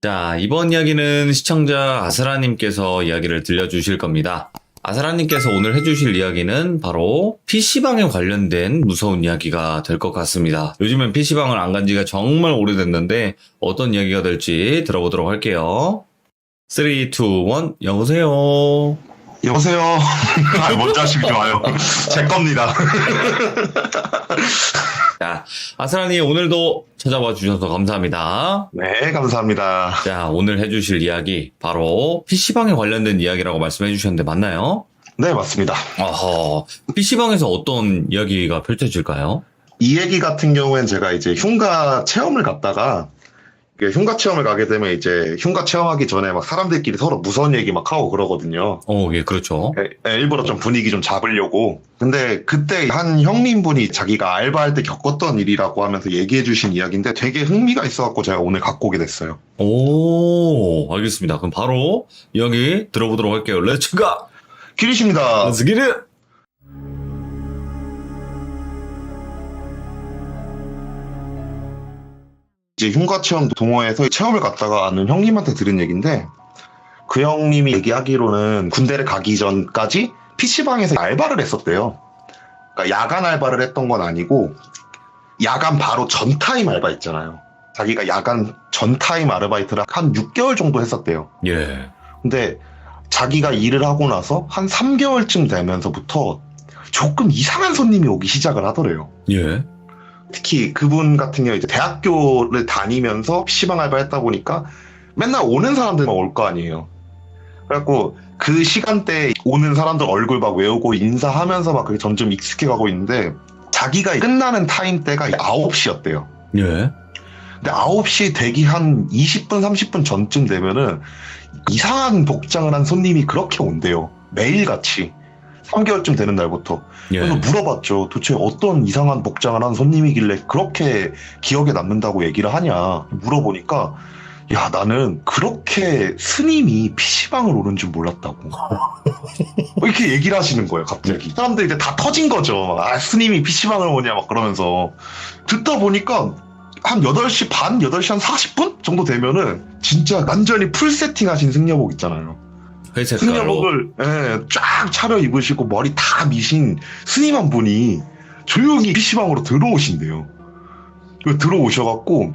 자, 이번 이야기는 시청자 아스라님께서 이야기를 들려주실 겁니다. 아스라님께서 오늘 해주실 이야기는 바로 PC방에 관련된 무서운 이야기가 될 것 같습니다. 요즘엔 PC방을 안 간 지가 정말 오래됐는데 어떤 이야기가 될지 들어보도록 할게요. 3, 2, 1, 여보세요. 여보세요. 먼저 하시기 좋아요. 제 겁니다. 자, 아스라님 오늘도 찾아와 주셔서 감사합니다. 네, 감사합니다. 자, 오늘 해주실 이야기 바로 PC방에 관련된 이야기라고 말씀해 주셨는데 맞나요? 네, 맞습니다. 어허, PC방에서 어떤 이야기가 펼쳐질까요? 이 얘기 같은 경우엔 제가 이제 흉가 체험을 갔다가 이게 흉가 체험을 가게 되면 이제 흉가 체험하기 전에 막 사람들끼리 서로 무서운 얘기 막 하고 그러거든요. 예, 그렇죠. 일부러 좀 분위기 좀 잡으려고. 근데 그때 한 형님분이 자기가 알바할 때 겪었던 일이라고 하면서 얘기해 주신 이야기인데 되게 흥미가 있어갖고 제가 오늘 갖고 오게 됐어요. 오, 알겠습니다. 그럼 바로 이야기 들어보도록 할게요. 렛츠 가! 기리십니다. 렛츠 기릿! 이제 흉가 체험 동호회에서 체험을 갔다가 아는 형님한테 들은 얘기인데 그 형님이 얘기하기로는 군대를 가기 전까지 PC방에서 알바를 했었대요. 그러니까 야간 알바를 했던 건 아니고 야간 바로 전타임 알바 있잖아요. 자기가 야간 전타임 아르바이트를 한 6개월 정도 했었대요. 예. 근데 자기가 일을 하고 나서 한 3개월쯤 되면서부터 조금 이상한 손님이 오기 시작을 하더래요. 예. 특히 그분 같은 경우 이제 대학교를 다니면서 PC방 알바 했다 보니까 맨날 오는 사람들만 올 거 아니에요. 그래갖고 그 시간대에 오는 사람들 얼굴 막 외우고 인사하면서 막 그게 점점 익숙해가고 있는데 자기가 끝나는 타임대가 9시였대요. 예. 근데 9시 되기 한 20분, 30분 전쯤 되면은 이상한 복장을 한 손님이 그렇게 온대요. 매일같이. 3개월쯤 되는 날부터. 예. 그래서 물어봤죠. 도대체 어떤 이상한 복장을 한 손님이길래 그렇게 기억에 남는다고 얘기를 하냐. 물어보니까 야, 나는 그렇게 스님이 PC방을 오는 줄 몰랐다고. 이렇게 얘기를 하시는 거예요, 갑자기. 사람들이 이제 다 터진 거죠. 아, 스님이 PC방을 오냐, 막 그러면서. 듣다 보니까 한 8시 반, 8시 한 40분 정도 되면은 진짜 완전히 풀 세팅 하신 승려복 있잖아요. 회색 깔로. 승려복을 쫙 차려 입으시고 머리 다 미신 스님 한 분이 조용히 PC방으로 들어오신대요. 들어오셔갖고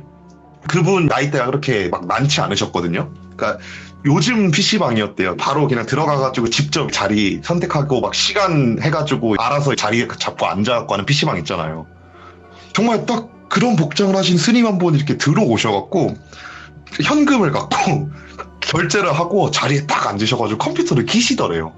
그분 나이대가 그렇게 막 많지 않으셨거든요. 그러니까 요즘 PC방이었대요. 바로 그냥 들어가가지고 직접 자리 선택하고 막 시간 해가지고 알아서 자리에 잡고 앉아갖고 하는 PC방 있잖아요. 정말 딱 그런 복장을 하신 스님 한 분이 이렇게 들어오셔갖고 현금을 갖고 결제를 하고 자리에 딱 앉으셔가지고 컴퓨터를 키시더래요.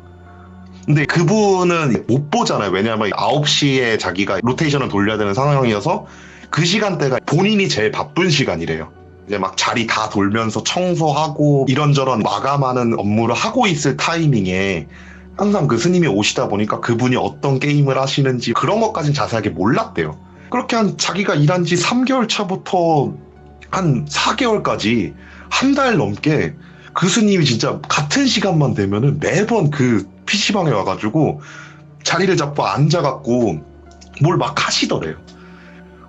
근데 그분은 못 보잖아요. 왜냐하면 9시에 자기가 로테이션을 돌려야 되는 상황이어서 그 시간대가 본인이 제일 바쁜 시간이래요. 이제 막 자리 다 돌면서 청소하고 이런저런 마감하는 업무를 하고 있을 타이밍에 항상 그 스님이 오시다 보니까 그분이 어떤 게임을 하시는지 그런 것까진 자세하게 몰랐대요. 그렇게 한 자기가 일한 지 3개월 차부터 한 4개월까지 한 달 넘게 그 스님이 진짜 같은 시간만 되면은 매번 그 PC방에 와가지고 자리를 잡고 앉아갖고 뭘 막 하시더래요.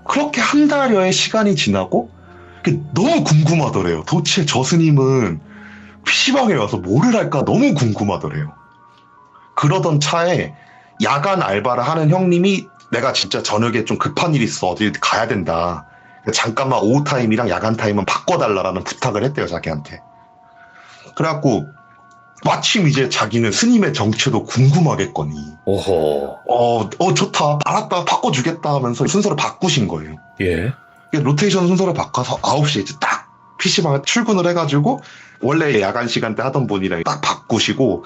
그렇게 한 달여의 시간이 지나고 너무 궁금하더래요. 도대체 저 스님은 PC방에 와서 뭐를 할까 너무 궁금하더래요. 그러던 차에 야간 알바를 하는 형님이 내가 진짜 저녁에 좀 급한 일이 있어 어디 가야 된다. 잠깐만 오후 타임이랑 야간 타임은 바꿔달라라는 부탁을 했대요, 자기한테. 그래갖고 마침 이제 자기는 스님의 정체도 궁금하겠거니. 오호. 좋다. 알았다. 바꿔주겠다 하면서 순서를 바꾸신 거예요. 예. 로테이션 순서를 바꿔서 9시에 이제 딱 PC방에 출근을 해가지고 원래 야간 시간대 하던 분이랑 딱 바꾸시고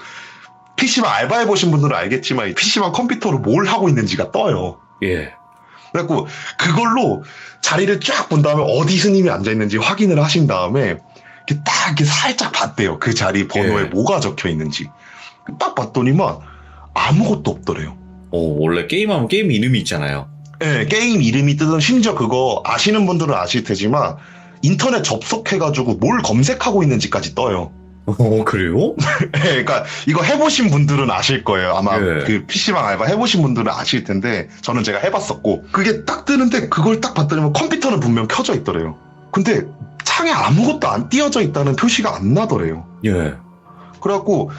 PC방 알바해보신 분들은 알겠지만 PC방 컴퓨터로 뭘 하고 있는지가 떠요. 예. 그래갖고 그걸로 자리를 쫙 본 다음에 어디 스님이 앉아있는지 확인을 하신 다음에 이렇게 딱 이렇게 살짝 봤대요. 그 자리 번호에 예. 뭐가 적혀 있는지. 딱 봤더니만 아무것도 없더래요. 원래 게임하면 게임 이름이 있잖아요. 네, 게임 이름이 뜨던 심지어 그거 아시는 분들은 아실 테지만 인터넷 접속해가지고 뭘 검색하고 있는지까지 떠요. 그래요? 네, 그러니까 이거 해보신 분들은 아실 거예요. 아마 예. 그 PC방 알바 해보신 분들은 아실 텐데 저는 제가 해봤었고 그게 딱 뜨는데 그걸 딱 봤더니 컴퓨터는 분명 켜져 있더래요. 근데 창에 아무것도 안 띄어져 있다는 표시가 안 나더래요. 예. 그래갖고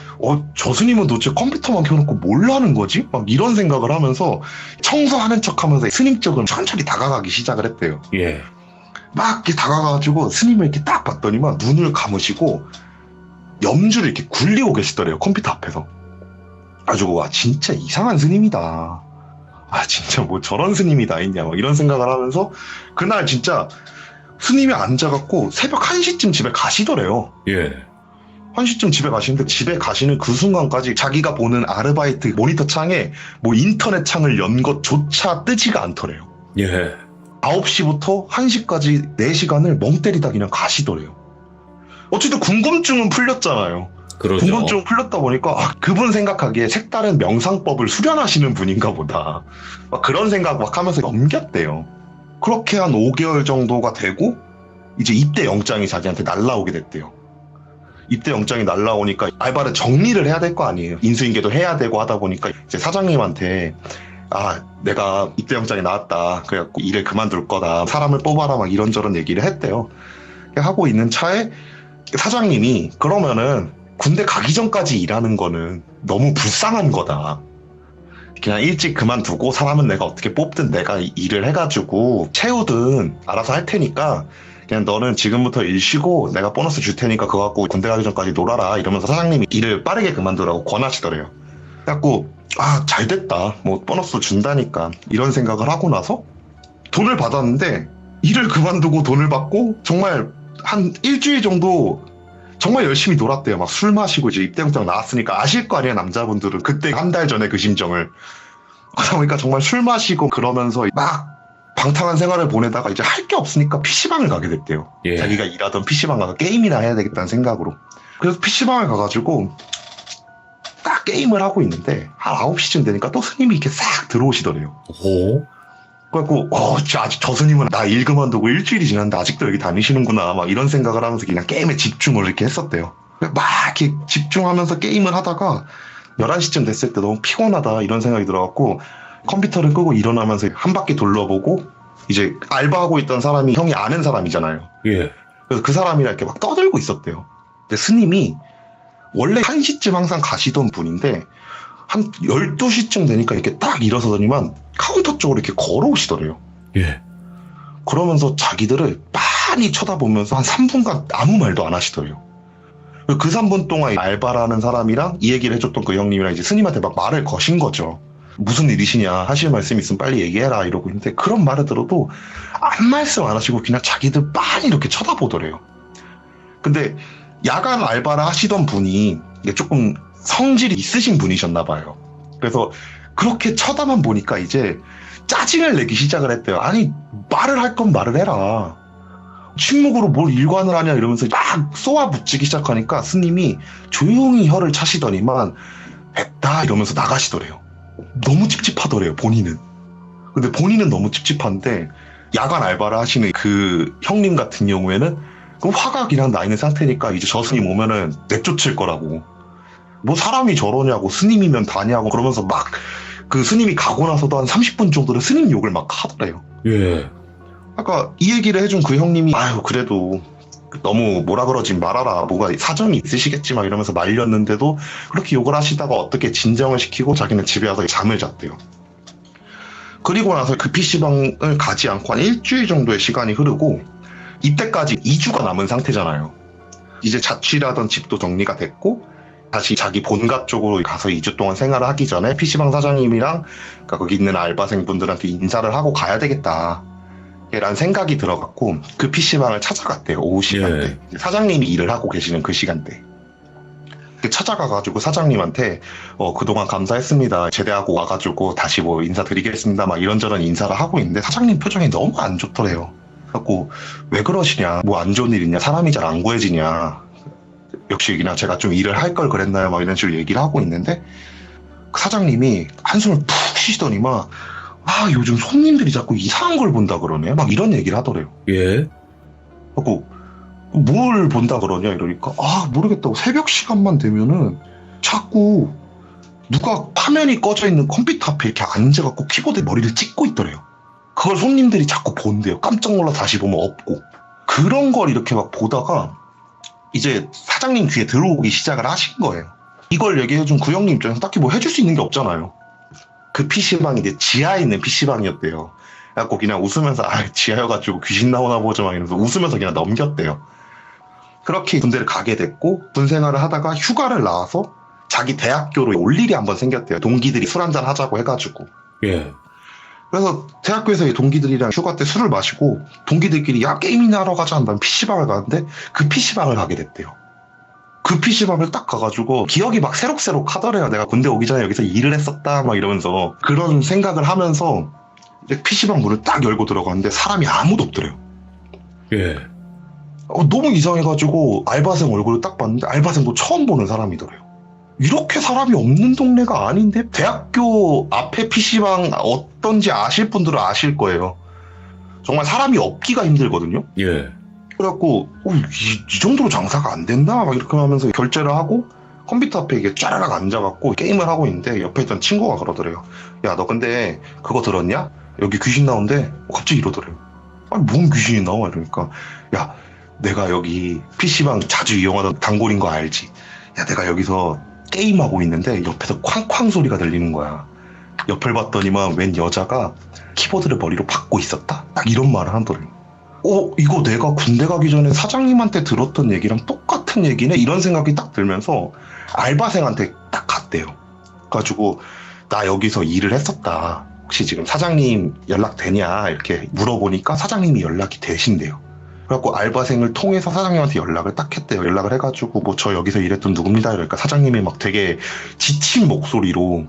저 스님은 도대체 컴퓨터만 켜놓고 뭘 하는 거지? 막 이런 생각을 하면서 청소하는 척하면서 스님 쪽으로 천천히 다가가기 시작을 했대요. 예. 막 이렇게 다가가가지고 스님을 이렇게 딱 봤더니만 눈을 감으시고 염주를 이렇게 굴리고 계시더래요. 컴퓨터 앞에서. 가지고 와 진짜 이상한 스님이다. 아 진짜 뭐 저런 스님이 다 있냐 막 이런 생각을 하면서 그날 진짜 스님이 앉아갖고 새벽 1시쯤 집에 가시더래요. 예. 1시쯤 집에 가시는데 집에 가시는 그 순간까지 자기가 보는 아르바이트 모니터 창에 뭐 인터넷 창을 연 것조차 뜨지가 않더래요. 예. 9시부터 1시까지 4시간을 멍 때리다 그냥 가시더래요. 어쨌든 궁금증은 풀렸잖아요. 그러죠. 궁금증은 풀렸다 보니까 그분 생각하기에 색다른 명상법을 수련하시는 분인가 보다. 막 그런 생각 막 하면서 넘겼대요. 그렇게 한 5개월 정도가 되고 이제 입대 영장이 자기한테 날라오게 됐대요. 입대 영장이 날라오니까 알바를 정리를 해야 될 거 아니에요. 인수인계도 해야 되고 하다 보니까 이제 사장님한테 내가 입대 영장이 나왔다. 그래갖고 일을 그만둘 거다. 사람을 뽑아라 막 이런저런 얘기를 했대요. 하고 있는 차에 사장님이 그러면은 군대 가기 전까지 일하는 거는 너무 불쌍한 거다. 그냥 일찍 그만두고 사람은 내가 어떻게 뽑든 내가 일을 해가지고 채우든 알아서 할 테니까 그냥 너는 지금부터 일 쉬고 내가 보너스 줄 테니까 그거 갖고 군대 가기 전까지 놀아라 이러면서 사장님이 일을 빠르게 그만두라고 권하시더래요. 그래갖고 잘 됐다 뭐 보너스 준다니까 이런 생각을 하고 나서 돈을 받았는데 일을 그만두고 돈을 받고 정말 한 일주일 정도 정말 열심히 놀았대요. 막 술 마시고 이제 입대영장 나왔으니까 아실 거 아니에요 남자분들은 그때 한 달 전에 그 심정을. 그러다 보니까 정말 술 마시고 그러면서 막 방탕한 생활을 보내다가 이제 할 게 없으니까 PC방을 가게 됐대요. 예. 자기가 일하던 PC방 가서 게임이나 해야 되겠다는 생각으로. 그래서 PC방을 가가지고 딱 게임을 하고 있는데 한 9시쯤 되니까 또 스님이 이렇게 싹 들어오시더래요. 오. 그래갖고 아직 저 스님은 나 일 그만두고 일주일이 지났는데 아직도 여기 다니시는구나 막 이런 생각을 하면서 그냥 게임에 집중을 이렇게 했었대요. 막 이렇게 집중하면서 게임을 하다가 11시쯤 됐을 때 너무 피곤하다 이런 생각이 들어갖고 컴퓨터를 끄고 일어나면서 한 바퀴 돌려보고 이제 알바하고 있던 사람이 형이 아는 사람이잖아요. 예. 그래서 그 사람이랑 이렇게 막 떠들고 있었대요. 근데 스님이 원래 1시쯤 항상 가시던 분인데 한 12시쯤 되니까 이렇게 딱 일어서더니만 카운터 쪽으로 이렇게 걸어오시더래요. 예. 그러면서 자기들을 빤히 쳐다보면서 한 3분간 아무 말도 안 하시더래요. 그 3분 동안 알바라는 사람이랑 이 얘기를 해줬던 그 형님이랑 이제 스님한테 막 말을 거신 거죠. 무슨 일이시냐 하실 말씀 있으면 빨리 얘기해라 이러고 있는데 그런 말을 들어도 아무 말씀 안 하시고 그냥 자기들 빤히 이렇게 쳐다보더래요. 근데 야간 알바를 하시던 분이 이게 조금 성질이 있으신 분이셨나 봐요. 그래서 그렇게 쳐다만 보니까 이제 짜증을 내기 시작을 했대요. 아니 말을 할 건 말을 해라. 침묵으로 뭘 일관을 하냐 이러면서 막 쏘아붙이기 시작하니까 스님이 조용히 혀를 차시더니만 됐다 이러면서 나가시더래요. 너무 찝찝하더래요 본인은. 근데 본인은 너무 찝찝한데 야간 알바를 하시는 그 형님 같은 경우에는 그럼 화가 그냥 나 있는 상태니까 이제 저 스님 오면은 내쫓을 거라고. 뭐 사람이 저러냐고 스님이면 다냐고 그러면서 막 그 스님이 가고 나서도 한 30분 정도는 스님 욕을 막 하더래요. 예. 아까 이 얘기를 해준 그 형님이 그래도 너무 뭐라 그러지 말아라 뭐가 사정이 있으시겠지 막 이러면서 말렸는데도 그렇게 욕을 하시다가 어떻게 진정을 시키고 자기는 집에 와서 잠을 잤대요. 그리고 나서 그 PC방을 가지 않고 한 일주일 정도의 시간이 흐르고 이때까지 2주가 남은 상태잖아요. 이제 자취하던 집도 정리가 됐고 다시 자기 본가 쪽으로 가서 2주 동안 생활을 하기 전에 PC방 사장님이랑 그러니까 거기 있는 알바생분들한테 인사를 하고 가야 되겠다 라는 생각이 들어갔고 그 PC방을 찾아갔대요. 오후 시간대. 사장님이 일을 하고 계시는 그 시간대. 찾아가가지고 사장님한테 그동안 감사했습니다. 제대하고 와가지고 다시 뭐 인사드리겠습니다. 막 이런저런 인사를 하고 있는데 사장님 표정이 너무 안 좋더래요. 그래갖고 왜 그러시냐 뭐 안 좋은 일 있냐 사람이 잘 안 구해지냐 역시 그냥 제가 좀 일을 할 걸 그랬나요 막 이런 식으로 얘기를 하고 있는데 그 사장님이 한숨을 푹 쉬시더니만 요즘 손님들이 자꾸 이상한 걸 본다 그러네 막 이런 얘기를 하더래요. 예. 그래갖고 뭘 본다 그러냐 이러니까 모르겠다고 새벽 시간만 되면은 자꾸 누가 화면이 꺼져 있는 컴퓨터 앞에 이렇게 앉아갖고 키보드에 머리를 찍고 있더래요. 그걸 손님들이 자꾸 본대요. 깜짝 놀라 다시 보면 없고 그런 걸 이렇게 막 보다가 이제 사장님 귀에 들어오기 시작을 하신 거예요. 이걸 얘기해준 구형님 입장에서 딱히 뭐 해줄 수 있는 게 없잖아요. 그 PC방이 이제 지하에 있는 PC방이었대요. 그래갖고 그냥 웃으면서 지하여가지고 귀신 나오나 보죠 막 이러면서 웃으면서 그냥 넘겼대요. 그렇게 군대를 가게 됐고 군 생활을 하다가 휴가를 나와서 자기 대학교로 올 일이 한번 생겼대요. 동기들이 술 한잔 하자고 해가지고. 예. 그래서 대학교에서 동기들이랑 휴가 때 술을 마시고 동기들끼리 야 게임이나 하러 가자 한다면 PC방을 가는데 그 PC방을 가게 됐대요. 그 PC방을 딱 가가지고 기억이 막 새록새록 하더래요. 내가 군대 오기 전에 여기서 일을 했었다 막 이러면서 그런 생각을 하면서 이제 PC방 문을 딱 열고 들어갔는데 사람이 아무도 없더래요. 예. 너무 이상해가지고 알바생 얼굴을 딱 봤는데 알바생도 처음 보는 사람이더래요. 이렇게 사람이 없는 동네가 아닌데 대학교 앞에 PC방 어떤지 아실 분들은 아실 거예요. 정말 사람이 없기가 힘들거든요. 예. 그래갖고 이 정도로 장사가 안 된다 막 이렇게 하면서 결제를 하고 컴퓨터 앞에 이게 쫘라락 앉아갖고 게임을 하고 있는데 옆에 있던 친구가 그러더래요. 야 너 근데 그거 들었냐? 여기 귀신 나온대. 갑자기 이러더래요. 아니 뭔 귀신이 나와? 이러니까 야 내가 여기 PC방 자주 이용하던 단골인 거 알지? 야 내가 여기서 게임하고 있는데 옆에서 쾅쾅 소리가 들리는 거야. 옆을 봤더니만 웬 여자가 키보드를 머리로 박고 있었다. 딱 이런 말을 하더래요. 이거 내가 군대 가기 전에 사장님한테 들었던 얘기랑 똑같은 얘기네? 이런 생각이 딱 들면서 알바생한테 딱 갔대요. 그래가지고 나 여기서 일을 했었다. 혹시 지금 사장님 연락 되냐? 이렇게 물어보니까 사장님이 연락이 되신대요. 그래갖고 알바생을 통해서 사장님한테 연락을 딱 했대요. 연락을 해가지고 뭐 저 여기서 일했던 누굽니다. 그러니까 사장님이 막 되게 지친 목소리로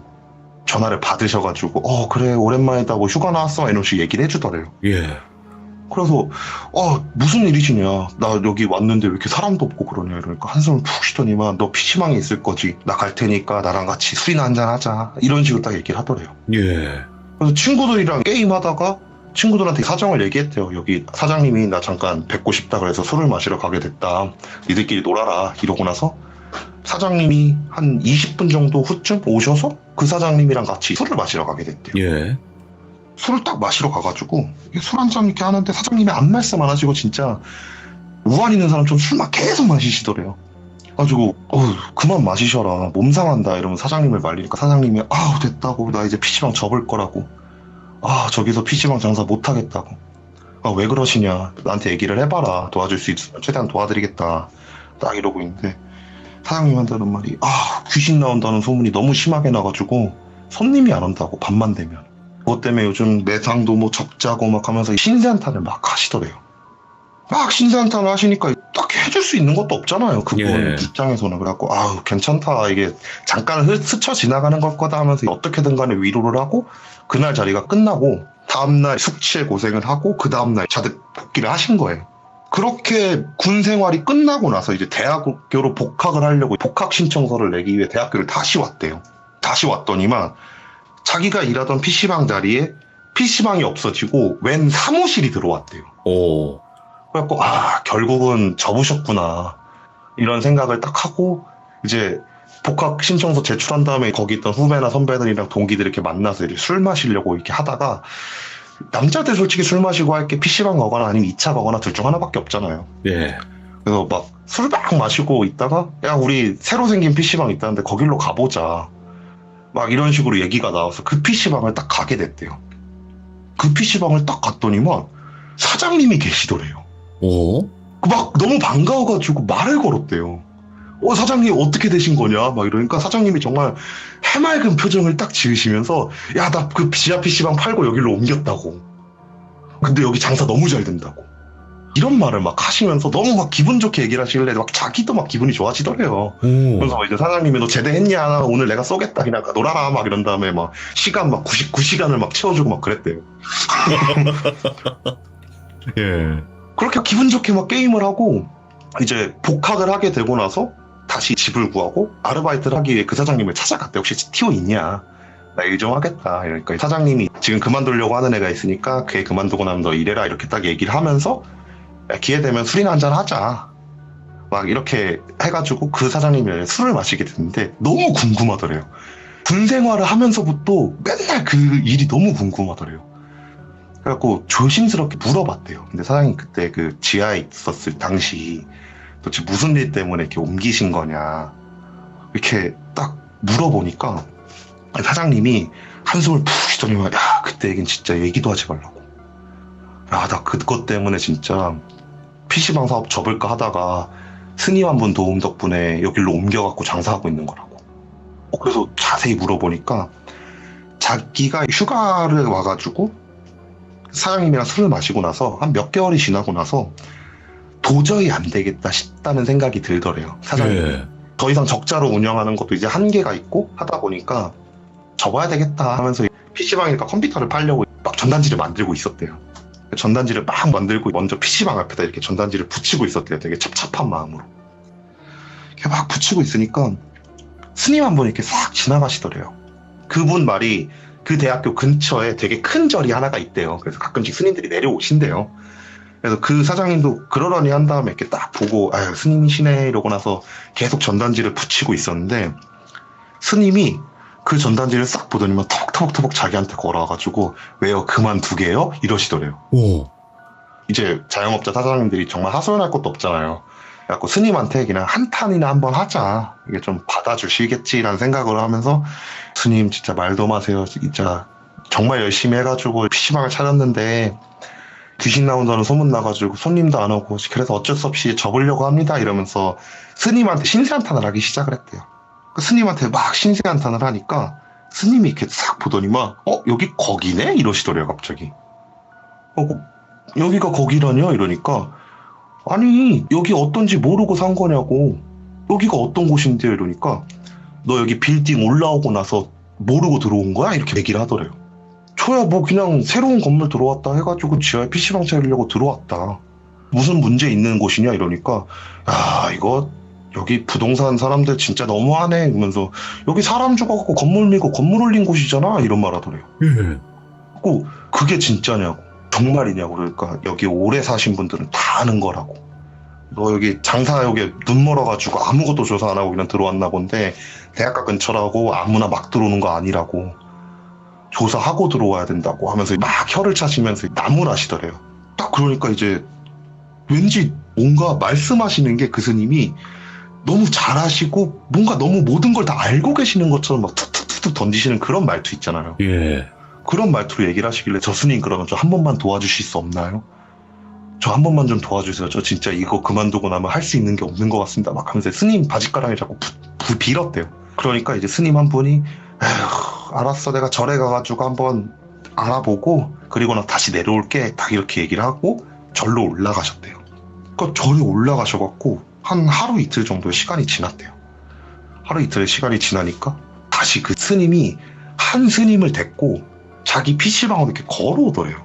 전화를 받으셔가지고 그래 오랜만이다 뭐 휴가 나왔어 이런 식으로 얘기를 해주더래요. 예. 그래서 무슨 일이시냐 나 여기 왔는데 왜 이렇게 사람도 없고 그러냐 이러니까 한숨을 푹 쉬더니만 너 PC방에 있을 거지 나 갈 테니까 나랑 같이 술이나 한잔 하자 이런 식으로 딱 얘기를 하더래요. 예. 그래서 친구들이랑 게임하다가 친구들한테 사정을 얘기했대요. 여기 사장님이 나 잠깐 뵙고 싶다 그래서 술을 마시러 가게 됐다. 니들끼리 놀아라 이러고 나서 사장님이 한 20분 정도 후쯤 오셔서 그 사장님이랑 같이 술을 마시러 가게 됐대요. 예. 술을 딱 마시러 가가지고 술 한잔 이렇게 하는데 사장님이 아무 말씀 안 하시고 진짜 우한 있는 사람처럼 술만 계속 마시시더래요. 가지고 그만 마시셔라 몸 상한다 이러면 사장님을 말리니까 사장님이 됐다고 나 이제 PC방 접을 거라고 저기서 PC방 장사 못하겠다고 왜 그러시냐 나한테 얘기를 해봐라 도와줄 수 있으면 최대한 도와드리겠다 딱 이러고 있는데 사장님 한다는 말이 귀신 나온다는 소문이 너무 심하게 나가지고 손님이 안 온다고 밤만 되면 그것 때문에 요즘 매상도 뭐 적자고 막 하면서 신세한탄을 막 하시더래요. 막 신세한탄을 하시니까 딱히 해줄 수 있는 것도 없잖아요. 그분 예. 입장에서는. 그래갖고 괜찮다 이게 잠깐 스쳐 지나가는 걸 거다 하면서 어떻게든 간에 위로를 하고 그날 자리가 끝나고 다음날 숙취에 고생을 하고 그 다음날 자택 복귀를 하신 거예요. 그렇게 군 생활이 끝나고 나서 이제 대학교로 복학을 하려고 복학 신청서를 내기 위해 대학교를 다시 왔대요. 다시 왔더니만 자기가 일하던 PC방 자리에 PC방이 없어지고 웬 사무실이 들어왔대요. 오. 그래갖고 결국은 접으셨구나 이런 생각을 딱 하고 이제 복학 신청서 제출한 다음에 거기 있던 후배나 선배들이랑 동기들 이렇게 만나서 이렇게 술 마시려고 이렇게 하다가 남자들 솔직히 술 마시고 할 게 PC방 가거나 아니면 2차 가거나 둘 중 하나밖에 없잖아요. 예. 그래서 막 술 막 마시고 있다가 야 우리 새로 생긴 PC방 있다는데 거길로 가보자 막 이런 식으로 얘기가 나와서 그 PC방을 딱 가게 됐대요. 그 PC방을 딱 갔더니만 사장님이 계시더래요. 오. 막 너무 반가워가지고 말을 걸었대요. 사장님 어떻게 되신 거냐 막 이러니까 사장님이 정말 해맑은 표정을 딱 지으시면서 야 나 그 지하 PC방 팔고 여기로 옮겼다고 근데 여기 장사 너무 잘 된다고 이런 말을 막 하시면서 너무 막 기분 좋게 얘기를 하시길래 막 자기도 막 기분이 좋아지더래요. 그래서 이제 사장님이 너 제대했냐 오늘 내가 쏘겠다 그냥 놀아라 막 이런 다음에 막 시간 막 99시간을 막 채워주고 막 그랬대요. 예. 그렇게 기분 좋게 막 게임을 하고 이제 복학을 하게 되고 나서 다시 집을 구하고 아르바이트를 하기 위해 그 사장님을 찾아갔대. 혹시 티오 있냐? 나 일 좀 하겠다. 그러니까 사장님이 지금 그만두려고 하는 애가 있으니까 걔 그만두고 나면 너 일해라 이렇게 딱 얘기를 하면서 야, 기회 되면 술이나 한잔 하자. 막 이렇게 해가지고 그 사장님이 술을 마시게 됐는데 너무 궁금하더래요. 군 생활을 하면서부터 맨날 그 일이 너무 궁금하더래요. 그래갖고 조심스럽게 물어봤대요. 근데 사장님 그때 그 지하에 있었을 당시 도대체 무슨 일 때문에 이렇게 옮기신 거냐 이렇게 딱 물어보니까 사장님이 한숨을 푹 쉬더니만 야 그때 얘긴 진짜 얘기도 하지 말라고. 야 나 그것 때문에 진짜 PC방 사업 접을까 하다가 스님 한 분 도움 덕분에 여기로 옮겨갖고 장사하고 있는 거라고. 그래서 자세히 물어보니까 자기가 휴가를 와가지고 사장님이랑 술을 마시고 나서 한 몇 개월이 지나고 나서 도저히 안 되겠다 싶다는 생각이 들더래요. 사장님이. 예. 더 이상 적자로 운영하는 것도 이제 한계가 있고 하다 보니까 접어야 되겠다 하면서 PC방이니까 컴퓨터를 팔려고 막 전단지를 만들고 있었대요. 전단지를 막 만들고 먼저 PC방 앞에다 이렇게 전단지를 붙이고 있었대요. 되게 찹찹한 마음으로. 이렇게 막 붙이고 있으니까 스님 한 분 이렇게 싹 지나가시더래요. 그분 말이 그 대학교 근처에 되게 큰 절이 하나가 있대요. 그래서 가끔씩 스님들이 내려오신대요. 그래서 그 사장님도 그러려니 한 다음에 이렇게 딱 보고 아유 스님이시네 이러고 나서 계속 전단지를 붙이고 있었는데 스님이 그 전단지를 싹 보더니만 터벅터벅 자기한테 걸어와가지고 왜요 그만두게요? 이러시더래요. 오. 이제 자영업자 사장님들이 정말 하소연할 것도 없잖아요. 그래갖고 스님한테 그냥 한탄이나 한번 하자. 이게 좀 받아주시겠지라는 생각을 하면서 스님 진짜 말도 마세요. 진짜 정말 열심히 해가지고 PC방을 차렸는데 귀신 나온다는 소문 나가지고 손님도 안 오고 그래서 어쩔 수 없이 접으려고 합니다. 이러면서 스님한테 신세한탄을 하기 시작을 했대요. 그 스님한테 막 신세한탄을 하니까 스님이 이렇게 싹 보더니만 여기 거기네? 이러시더래요 갑자기. 여기가 거기라뇨? 이러니까 아니 여기 어떤지 모르고 산 거냐고. 여기가 어떤 곳인데요? 이러니까 너 여기 빌딩 올라오고 나서 모르고 들어온 거야? 이렇게 얘기를 하더래요. 저야 뭐 그냥 새로운 건물 들어왔다 해가지고 지하에 PC방 차리려고 들어왔다. 무슨 문제 있는 곳이냐? 이러니까 야 이거 여기 부동산 사람들 진짜 너무하네 이러면서 여기 사람 죽어갖고 건물 밀고 건물 올린 곳이잖아 이런 말 하더래요. 예. 그게 진짜냐고 정말이냐고. 그러니까 여기 오래 사신 분들은 다 아는 거라고. 너 여기 장사 여기 눈 멀어가지고 아무것도 조사 안 하고 그냥 들어왔나 본데 대학가 근처라고 아무나 막 들어오는 거 아니라고. 조사하고 들어와야 된다고 하면서 막 혀를 차시면서 나무라시더래요. 딱 그러니까 이제 왠지 뭔가 말씀하시는 게 그 스님이 너무 잘하시고 뭔가 너무 모든 걸 다 알고 계시는 것처럼 막 툭툭툭툭 던지시는 그런 말투 있잖아요. 예. 그런 말투로 얘기를 하시길래 저 스님 그러면 저 한 번만 도와주실 수 없나요? 저 한 번만 좀 도와주세요. 저 진짜 이거 그만두고 나면 할 수 있는 게 없는 것 같습니다. 막 하면서 스님 바짓가랑에 자꾸 빌었대요. 그러니까 이제 스님 한 분이 에휴 알았어 내가 절에 가가지고 한번 알아보고 그리고 나 다시 내려올게 딱 이렇게 얘기를 하고 절로 올라가셨대요. 그러니까 절에 올라가셔갖고 한 하루 이틀 정도의 시간이 지났대요. 하루 이틀의 시간이 지나니까 다시 그 스님이 한 스님을 데리고 자기 PC방으로 이렇게 걸어오더래요.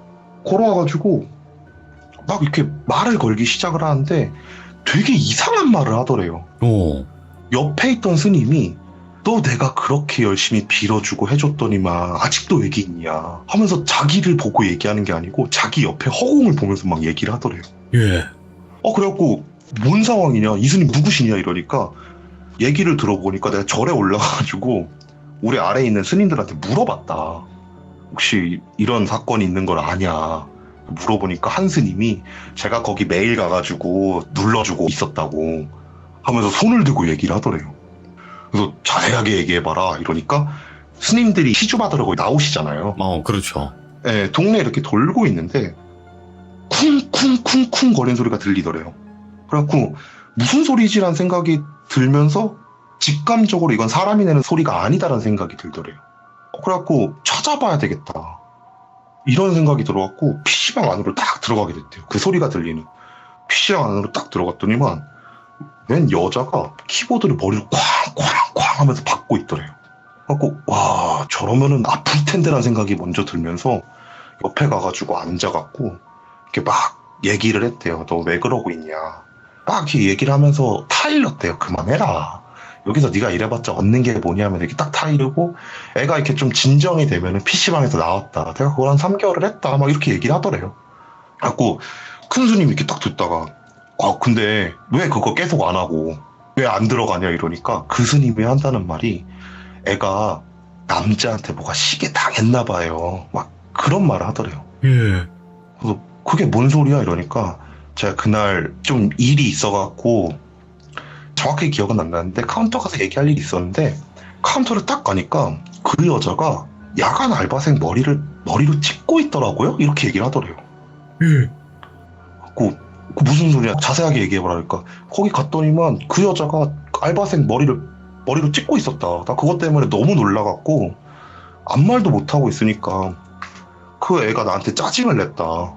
걸어와가지고 막 이렇게 말을 걸기 시작을 하는데 되게 이상한 말을 하더래요. 오. 옆에 있던 스님이 너 내가 그렇게 열심히 빌어주고 해줬더니만 아직도 여기 있냐 하면서 자기를 보고 얘기하는 게 아니고 자기 옆에 허공을 보면서 막 얘기를 하더래요. 예. 그래갖고 뭔 상황이냐 이 스님 누구시냐 이러니까 얘기를 들어보니까 내가 절에 올라가가지고 우리 아래에 있는 스님들한테 물어봤다. 혹시 이런 사건이 있는 걸 아냐 물어보니까 한 스님이 제가 거기 매일 가가지고 눌러주고 있었다고 하면서 손을 들고 얘기를 하더래요. 그래서 자세하게 얘기해봐라 이러니까 스님들이 시주 받으러 거기 나오시잖아요. 그렇죠. 네, 동네 이렇게 돌고 있는데 쿵쿵쿵쿵 거리는 소리가 들리더래요. 그래갖고 무슨 소리지라는 생각이 들면서 직감적으로 이건 사람이 내는 소리가 아니다라는 생각이 들더래요. 그래갖고 찾아봐야 되겠다 이런 생각이 들어갖고 PC방 안으로 딱 들어가게 됐대요. 그 소리가 들리는 PC방 안으로 딱 들어갔더니만 웬 여자가 키보드를 머리를 쾅쾅쾅 하면서 박고 있더래요. 그래갖고 와 저러면은 아플 텐데라는 생각이 먼저 들면서 옆에 가가지고 앉아갖고 이렇게 막 얘기를 했대요. 너 왜 그러고 있냐 막 이렇게 얘기를 하면서 타일렀대요. 그만해라 여기서 네가 이래봤자 얻는 게 뭐냐면 이렇게 딱 타이르고 애가 이렇게 좀 진정이 되면은 PC방에서 나왔다. 내가 그걸 한 3개월을 했다. 막 이렇게 얘기를 하더래요. 그래갖고 큰 스님이 이렇게 딱 듣다가 근데 왜 그거 계속 안 하고 왜 안 들어가냐 이러니까 그 스님이 한다는 말이 애가 남자한테 뭐가 시게 당했나 봐요. 막 그런 말을 하더래요. 예. 그래서 그게 뭔 소리야 이러니까 제가 그날 좀 일이 있어갖고 정확히 기억은 안 나는데 카운터 가서 얘기할 일이 있었는데 카운터를 딱 가니까 그 여자가 야간 알바생 머리로 찍고 있더라고요. 이렇게 얘기를 하더래요. 예. 그 무슨 소리야? 자세하게 얘기해보라니까. 거기 갔더니만 그 여자가 알바생 머리로 찍고 있었다. 나 그것 때문에 너무 놀라갖고 아무 말도 못하고 있으니까 그 애가 나한테 짜증을 냈다.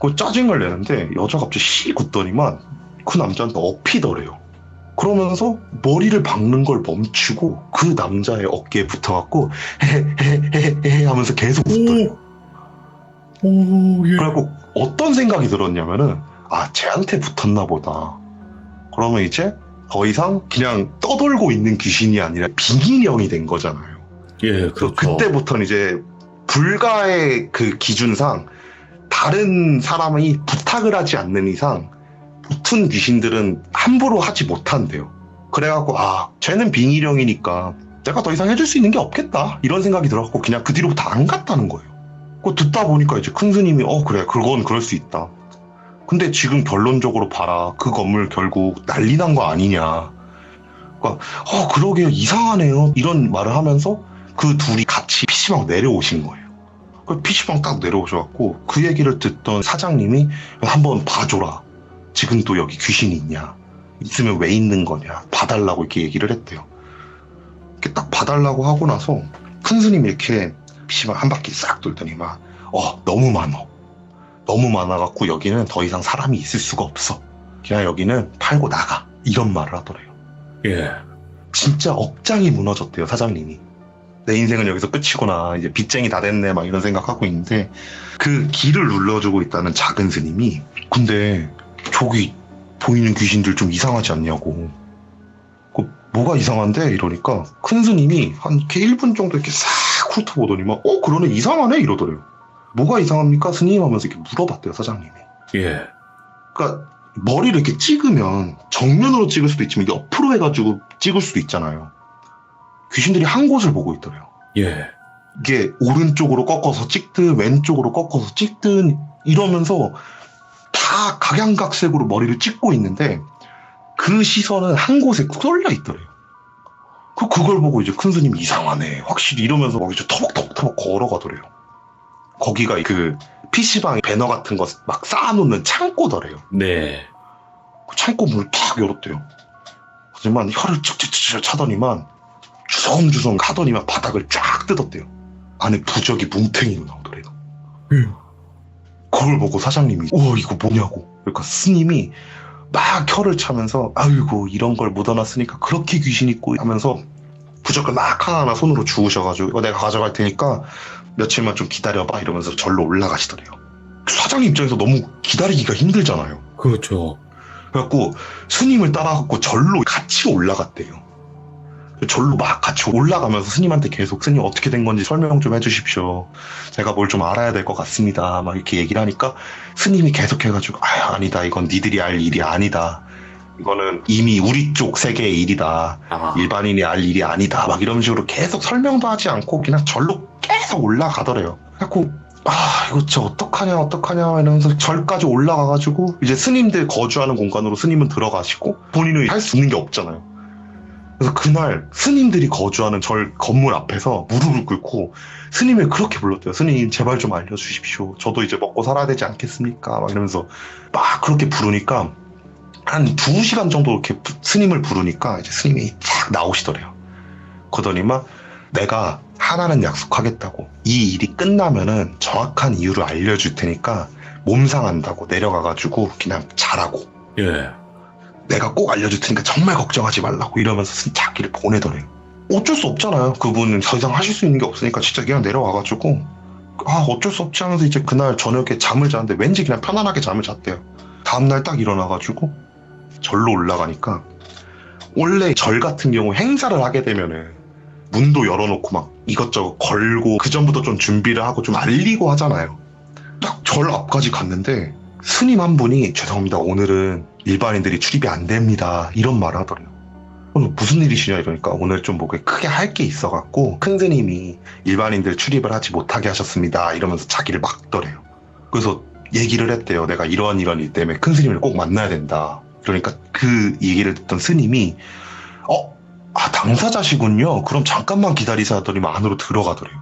그 짜증을 내는데 여자가 갑자기 씩 웃더니만 그 남자한테 업히더래요. 그러면서 머리를 박는 걸 멈추고 그 남자의 어깨에 붙어갖고 헤헤헤헤 하면서 계속 웃더래요. 오, 예. 그래갖고 어떤 생각이 들었냐면은 쟤한테 붙었나 보다. 그러면 이제 더 이상 그냥 떠돌고 있는 귀신이 아니라 빙인형이 된 거잖아요. 예, 그렇죠. 그때부터는 이제 불가의 그 기준상 다른 사람이 부탁을 하지 않는 이상 붙은 귀신들은 함부로 하지 못한대요. 그래갖고 쟤는 빙인형이니까 내가 더 이상 해줄 수 있는 게 없겠다 이런 생각이 들어갖고 그냥 그 뒤로부터 안 갔다는 거예요. 그거 듣다 보니까 이제 큰 스님이 그래 그건 그럴 수 있다. 근데 지금 결론적으로 봐라. 그 건물 결국 난리 난 거 아니냐. 그러니까 그러게요. 이상하네요. 이런 말을 하면서 그 둘이 같이 PC방 내려오신 거예요. 그 PC방 딱 내려오셔갖고 그 얘기를 듣던 사장님이 한번 봐줘라. 지금 또 여기 귀신이 있냐. 있으면 왜 있는 거냐. 봐달라고 이렇게 얘기를 했대요. 이렇게 딱 봐달라고 하고 나서 큰 스님이 이렇게 PC방 한 바퀴 싹 돌더니 너무 많어. 너무 많아갖고 여기는 더 이상 사람이 있을 수가 없어. 그냥 여기는 팔고 나가. 이런 말을 하더래요. 예. 진짜 억장이 무너졌대요, 사장님이. 내 인생은 여기서 끝이구나. 이제 빚쟁이 다 됐네. 막 이런 생각하고 있는데 그 길을 눌러주고 있다는 작은 스님이 근데 저기 보이는 귀신들 좀 이상하지 않냐고. 뭐가 이상한데? 이러니까 큰 스님이 한 이렇게 1분 정도 이렇게 싹 훑어보더니만 그러네 이상하네 이러더래요. 뭐가 이상합니까 스님? 하면서 이렇게 물어봤대요 사장님이. 예. 그러니까 머리를 이렇게 찍으면 정면으로 찍을 수도 있지만 옆으로 해가지고 찍을 수도 있잖아요. 귀신들이 한 곳을 보고 있더래요. 예. 이게 오른쪽으로 꺾어서 찍든 왼쪽으로 꺾어서 찍든 이러면서 다 각양각색으로 머리를 찍고 있는데 그 시선은 한 곳에 쏠려 있더래요. 그걸 보고 이제 큰 스님이 이상하네 확실히 이러면서 막 이제 터벅터벅 걸어가더래요. 거기가 그 PC방 배너 같은 거 막 쌓아놓는 창고더래요. 네. 그 창고 문을 탁 열었대요. 하지만 혀를 쭉쭉쭉 차더니만 주섬주섬 하더니만 바닥을 쫙 뜯었대요. 안에 부적이 뭉탱이로 나오더래요. 그걸 보고 사장님이 이거 뭐냐고. 그러니까 스님이 막 혀를 차면서 아이고 이런 걸 묻어놨으니까 그렇게 귀신 있고 하면서 부적을 막 하나하나 손으로 주우셔가지고 이거 내가 가져갈 테니까 며칠만 좀 기다려봐 이러면서 절로 올라가시더래요. 사장님 입장에서 너무 기다리기가 힘들잖아요. 그렇죠. 그래갖고 스님을 따라갖고 절로 같이 올라갔대요. 절로 막 같이 올라가면서 스님한테 계속 스님 어떻게 된 건지 설명 좀 해주십시오. 제가 뭘 좀 알아야 될 것 같습니다. 막 이렇게 얘기를 하니까 스님이 계속 해가지고 아니다 이건 니들이 알 일이 아니다. 이거는 이미 우리 쪽 세계의 일이다. 일반인이 알 일이 아니다. 막 이런 식으로 계속 설명도 하지 않고 그냥 절로 계속 올라가더래요. 그래갖고 이거 진짜 어떡하냐 이러면서 절까지 올라가가지고 이제 스님들 거주하는 공간으로 스님은 들어가시고 본인은 할 수 있는 게 없잖아요. 그래서 그날 스님들이 거주하는 절 건물 앞에서 무릎을 꿇고 스님을 그렇게 불렀대요. 스님 제발 좀 알려주십시오. 저도 이제 먹고 살아야 되지 않겠습니까? 막 이러면서 막 그렇게 부르니까 한 2시간 정도 이렇게 스님을 부르니까 이제 스님이 쫙 나오시더래요. 그러더니만 내가 하나는 약속하겠다고. 이 일이 끝나면은 정확한 이유를 알려줄 테니까 몸 상한다고 내려가가지고 그냥 자라고. 예. 내가 꼭 알려줄 테니까 정말 걱정하지 말라고 이러면서 자기를 보내더래요. 어쩔 수 없잖아요. 그분은 더 이상 하실 수 있는 게 없으니까 진짜 그냥 내려와가지고 어쩔 수 없지 하면서 이제 그날 저녁에 잠을 자는데 왠지 그냥 편안하게 잠을 잤대요. 다음날 딱 일어나가지고 절로 올라가니까 원래 절 같은 경우 행사를 하게 되면은 문도 열어놓고 막 이것저것 걸고 그 전부터 좀 준비를 하고 좀 알리고 하잖아요. 딱 절 앞까지 갔는데 스님 한 분이 죄송합니다 오늘은 일반인들이 출입이 안 됩니다 이런 말을 하더래요. 무슨 일이시냐 이러니까 오늘 좀 뭐 크게 할 게 있어갖고 큰 스님이 일반인들 출입을 하지 못하게 하셨습니다 이러면서 자기를 막더래요. 그래서 얘기를 했대요. 내가 이런 일 때문에 큰 스님을 꼭 만나야 된다. 그러니까 그 얘기를 듣던 스님이 당사자시군요. 그럼 잠깐만 기다리세요 하더니만 안으로 들어가더래요.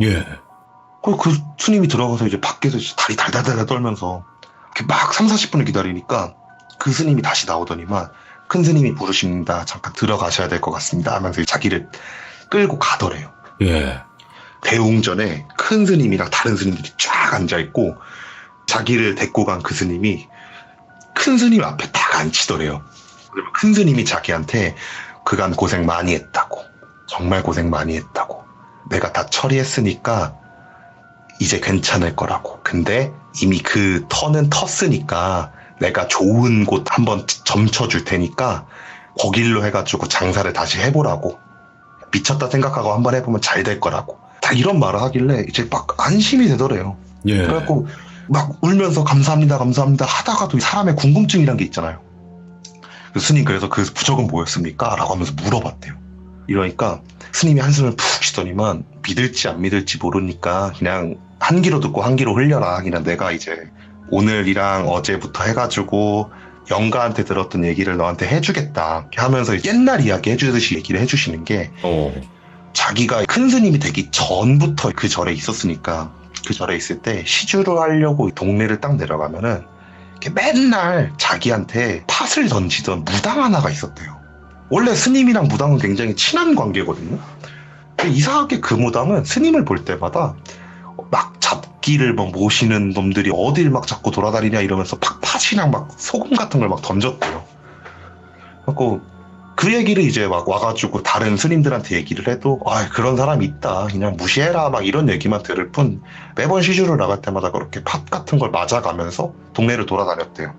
예. 그 스님이 들어가서 이제 밖에서 다리 달달달 떨면서 이렇게 막 3, 40분을 기다리니까 그 스님이 다시 나오더니만 큰 스님이 부르십니다. 잠깐 들어가셔야 될 것 같습니다 하면서 자기를 끌고 가더래요. 예. 대웅전에 큰 스님이랑 다른 스님들이 쫙 앉아있고 자기를 데리고 간 그 스님이 큰 스님 앞에 딱 앉히더래요. 그러면 큰 스님이 자기한테 그간 고생 많이 했다고, 정말 고생 많이 했다고, 내가 다 처리했으니까 이제 괜찮을 거라고. 근데 이미 그 터는 텄으니까 내가 좋은 곳 한번 점쳐줄 테니까 거길로 해가지고 장사를 다시 해보라고. 미쳤다 생각하고 한번 해보면 잘 될 거라고. 다 이런 말을 하길래 이제 막 안심이 되더래요. 예. 그래갖고 막 울면서 감사합니다 하다가도 사람의 궁금증이란 게 있잖아요. 스님 그래서 그 부적은 뭐였습니까? 라고 하면서 물어봤대요. 이러니까 스님이 한숨을 푹 쉬더니만 믿을지 안 믿을지 모르니까 그냥 한 귀로 듣고 한 귀로 흘려라. 그냥 내가 이제 오늘이랑 어제부터 해가지고 영가한테 들었던 얘기를 너한테 해주겠다 하면서 옛날 이야기 해주듯이 얘기를 해주시는 게 자기가 큰 스님이 되기 전부터 그 절에 있었으니까 그 절에 있을 때 시주를 하려고 동네를 딱 내려가면은 이렇게 맨날 자기한테 팥을 던지던 무당 하나가 있었대요. 원래 스님이랑 무당은 굉장히 친한 관계거든요. 근데 이상하게 그 무당은 스님을 볼 때마다 막 잡기를 막 모시는 놈들이 어딜 막 자꾸 돌아다니냐 이러면서 팥이랑 막 소금 같은 걸 막 던졌대요. 그래서 그 얘기를 이제 막 와가지고 다른 스님들한테 얘기를 해도 그런 사람이 있다 그냥 무시해라 막 이런 얘기만 들을 뿐 매번 시주를 나갈 때마다 그렇게 팥 같은 걸 맞아가면서 동네를 돌아다녔대요.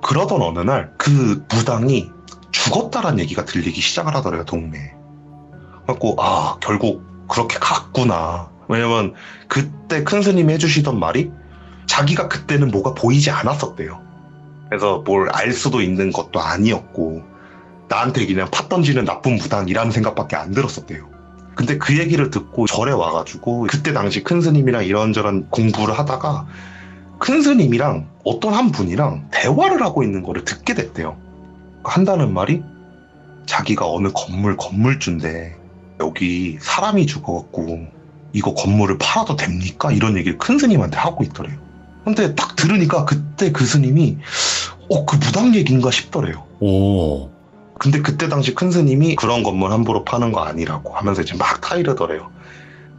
그러던 어느 날 그 무당이 죽었다란 얘기가 들리기 시작을 하더래요, 동네에. 그래갖고 결국 그렇게 갔구나. 왜냐면 그때 큰 스님이 해주시던 말이 자기가 그때는 뭐가 보이지 않았었대요. 그래서 뭘 알 수도 있는 것도 아니었고 나한테 그냥 팥 던지는 나쁜 무당이라는 생각밖에 안 들었었대요. 근데 그 얘기를 듣고 절에 와가지고 그때 당시 큰 스님이랑 이런저런 공부를 하다가 큰 스님이랑 어떤 한 분이랑 대화를 하고 있는 거를 듣게 됐대요. 한다는 말이 자기가 어느 건물주인데 여기 사람이 죽어갖고 이거 건물을 팔아도 됩니까? 이런 얘기를 큰 스님한테 하고 있더래요. 근데 딱 들으니까 그때 그 스님이 그 무당 얘기인가 싶더래요. 오. 근데 그때 당시 큰 스님이 그런 건물 함부로 파는 거 아니라고 하면서 이제 막 타이르더래요.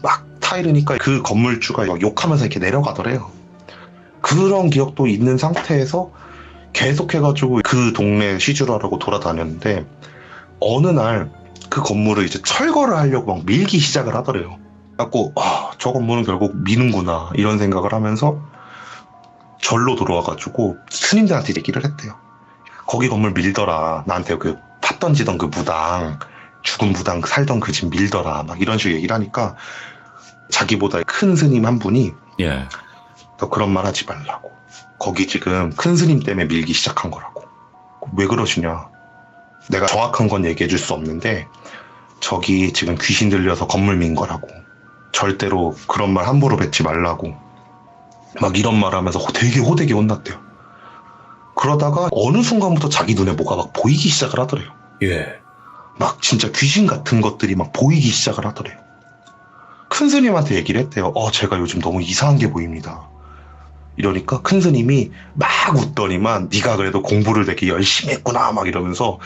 막 타이르니까 그 건물주가 막 욕하면서 이렇게 내려가더래요. 그런 기억도 있는 상태에서 계속 해가지고 그 동네 시주를 하려고 돌아다녔는데 어느 날 그 건물을 이제 철거를 하려고 막 밀기 시작을 하더래요. 그래갖고 저 건물은 결국 미는구나 이런 생각을 하면서 절로 들어와가지고 스님들한테 얘기를 했대요. 거기 건물 밀더라. 나한테 그 팥 던지던 그 무당, 죽은 무당 살던 그 집 밀더라. 막 이런 식으로 얘기를 하니까 자기보다 큰 스님 한 분이 예. 너 그런 말 하지 말라고. 거기 지금 큰 스님 때문에 밀기 시작한 거라고. 왜 그러시냐. 내가 정확한 건 얘기해 줄 수 없는데 저기 지금 귀신 들려서 건물 민 거라고. 절대로 그런 말 함부로 뱉지 말라고. 막 이런 말 하면서 되게 호되게 혼났대요. 그러다가 어느 순간부터 자기 눈에 뭐가 막 보이기 시작을 하더래요. 예. 막 진짜 귀신 같은 것들이 막 보이기 시작을 하더래요. 큰 스님한테 얘기를 했대요. 제가 요즘 너무 이상한 게 보입니다. 이러니까 큰 스님이 막 웃더니만 네가 그래도 공부를 되게 열심히 했구나 막 이러면서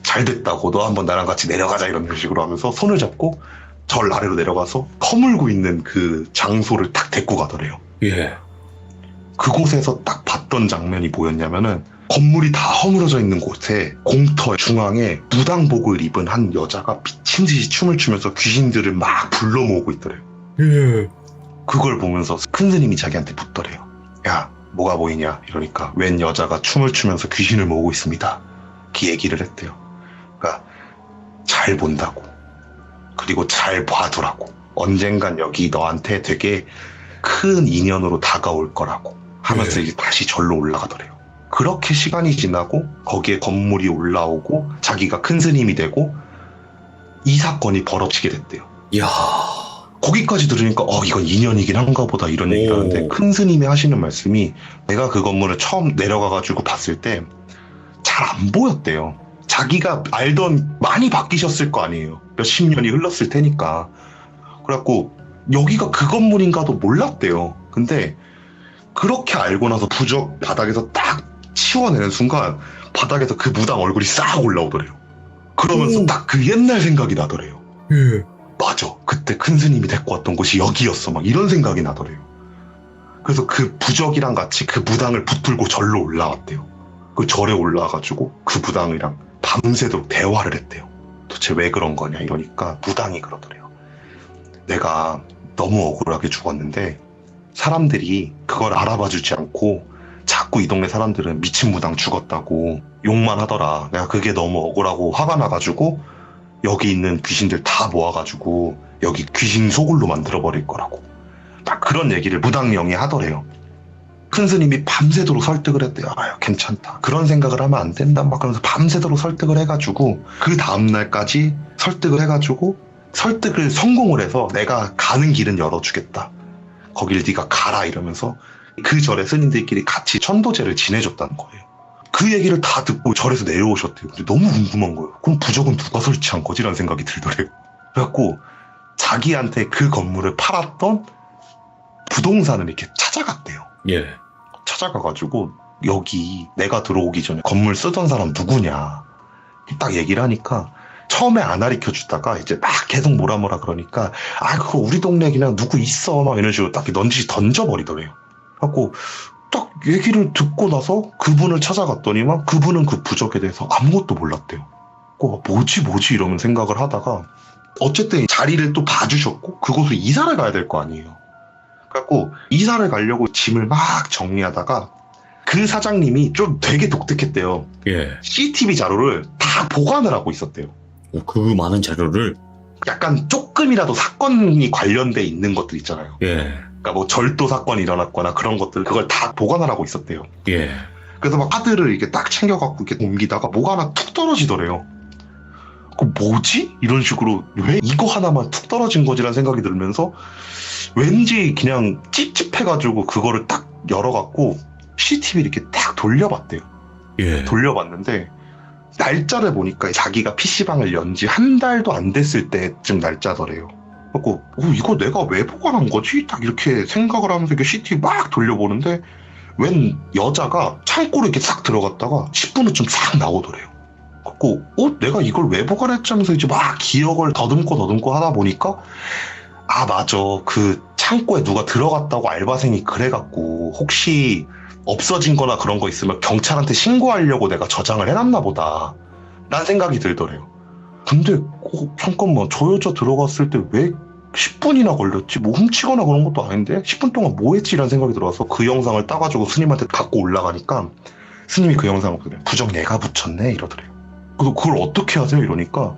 잘 됐다고 너 한번 나랑 같이 내려가자 이런 식으로 하면서 손을 잡고 절 아래로 내려가서 허물고 있는 그 장소를 딱 데리고 가더래요. 예. 그곳에서 딱 봤던 장면이 뭐였냐면은 건물이 다 허물어져 있는 곳에 공터 중앙에 무당복을 입은 한 여자가 미친 듯이 춤을 추면서 귀신들을 막 불러 모으고 있더래요. 예. 그걸 보면서 큰 스님이 자기한테 묻더래요. 야, 뭐가 보이냐? 이러니까 웬 여자가 춤을 추면서 귀신을 모으고 있습니다. 그 얘기를 했대요. 그러니까 잘 본다고. 그리고 잘 봐두라고. 언젠간 여기 너한테 되게 큰 인연으로 다가올 거라고 하면서 이제 다시 절로 올라가더래요. 그렇게 시간이 지나고 거기에 건물이 올라오고 자기가 큰 스님이 되고 이 사건이 벌어지게 됐대요. 이야. 거기까지 들으니까 이건 인연이긴 한가 보다 이런 얘기를 오. 하는데 큰 스님이 하시는 말씀이 내가 그 건물을 처음 내려가가지고 봤을 때 잘 안 보였대요. 자기가 알던 많이 바뀌셨을 거 아니에요. 몇십 년이 흘렀을 테니까. 그래갖고 여기가 그 건물인가도 몰랐대요. 근데 그렇게 알고 나서 부적 바닥에서 딱 치워내는 순간 바닥에서 그 무당 얼굴이 싹 올라오더래요. 그러면서 오. 딱 그 옛날 생각이 나더래요. 예. 맞아. 그때 큰 스님이 데리고 왔던 곳이 여기였어. 막 이런 생각이 나더래요. 그래서 그 부적이랑 같이 그 무당을 붙들고 절로 올라왔대요. 그 절에 올라와가지고 그 무당이랑 밤새도록 대화를 했대요. 도대체 왜 그런 거냐 이러니까 무당이 그러더래요. 내가 너무 억울하게 죽었는데 사람들이 그걸 알아봐주지 않고 자꾸 이 동네 사람들은 미친 무당 죽었다고 욕만 하더라. 내가 그게 너무 억울하고 화가 나가지고 여기 있는 귀신들 다 모아가지고 여기 귀신 소굴로 만들어버릴 거라고 딱 그런 얘기를 무당령이 하더래요. 큰 스님이 밤새도록 설득을 했대요. 아유 괜찮다. 그런 생각을 하면 안 된다. 막 그러면서 밤새도록 설득을 해가지고 그 다음날까지 설득을 해가지고 설득을 성공을 해서 내가 가는 길은 열어주겠다. 거길 네가 가라 이러면서 그 절에 스님들끼리 같이 천도제를 지내줬다는 거예요. 그 얘기를 다 듣고 절에서 내려오셨대요. 근데 너무 궁금한 거예요. 그럼 부적은 누가 설치한 거지? 라는 생각이 들더래요. 그래갖고 자기한테 그 건물을 팔았던 부동산을 이렇게 찾아갔대요. 예. 찾아가가지고 여기 내가 들어오기 전에 건물 쓰던 사람 누구냐 딱 얘기를 하니까 처음에 안 가르쳐주다가 이제 막 계속 뭐라 그러니까 그거 우리 동네 그냥 누구 있어 막 이런 식으로 딱 넌지 던져버리더래요. 그래갖고 딱 얘기를 듣고 나서 그분을 찾아갔더니만 그분은 그 부적에 대해서 아무것도 몰랐대요. 뭐지 이러면 생각을 하다가 어쨌든 자리를 또 봐주셨고 그곳을 이사를 가야 될 거 아니에요. 그래갖고 이사를 가려고 짐을 막 정리하다가 그 사장님이 좀 되게 독특했대요. 예. CCTV 자료를 다 보관을 하고 있었대요. 그 많은 자료를. 약간 조금이라도 사건이 관련돼 있는 것들 있잖아요. 예. 그러니까 뭐 절도 사건이 일어났거나 그런 것들 그걸 다 보관을 하고 있었대요. 예. 그래서 막 카드를 이렇게 딱 챙겨갖고 이렇게 옮기다가 뭐가 하나 툭 떨어지더래요. 뭐지? 이런 식으로 왜 이거 하나만 툭 떨어진 거지라는 생각이 들면서 왠지 그냥 찝찝해가지고 그거를 딱 열어갖고 CCTV 이렇게 딱 돌려봤대요. 예. 돌려봤는데 날짜를 보니까 자기가 PC방을 연 지 한 달도 안 됐을 때쯤 날짜더래요. 그래서 이거 내가 왜 보관한 거지? 딱 이렇게 생각을 하면서 이렇게 CCTV 막 돌려보는데 웬 여자가 창고로 이렇게 싹 들어갔다가 10분 후쯤 싹 나오더래요. 그래서 내가 이걸 왜 보관했지 하면서 이제 막 기억을 더듬고 하다 보니까 맞아. 그 창고에 누가 들어갔다고 알바생이 그래갖고 혹시 없어진 거나 그런 거 있으면 경찰한테 신고하려고 내가 저장을 해놨나 보다 라는 생각이 들더래요. 근데 잠깐만 저 여자 들어갔을 때 왜 10분이나 걸렸지? 뭐 훔치거나 그런 것도 아닌데 10분 동안 뭐 했지? 라는 생각이 들어서 그 영상을 따가지고 스님한테 갖고 올라가니까 스님이 그 영상을 보더래요. 부적 내가 붙였네 이러더래요. 그래서 그걸 어떻게 하세요? 이러니까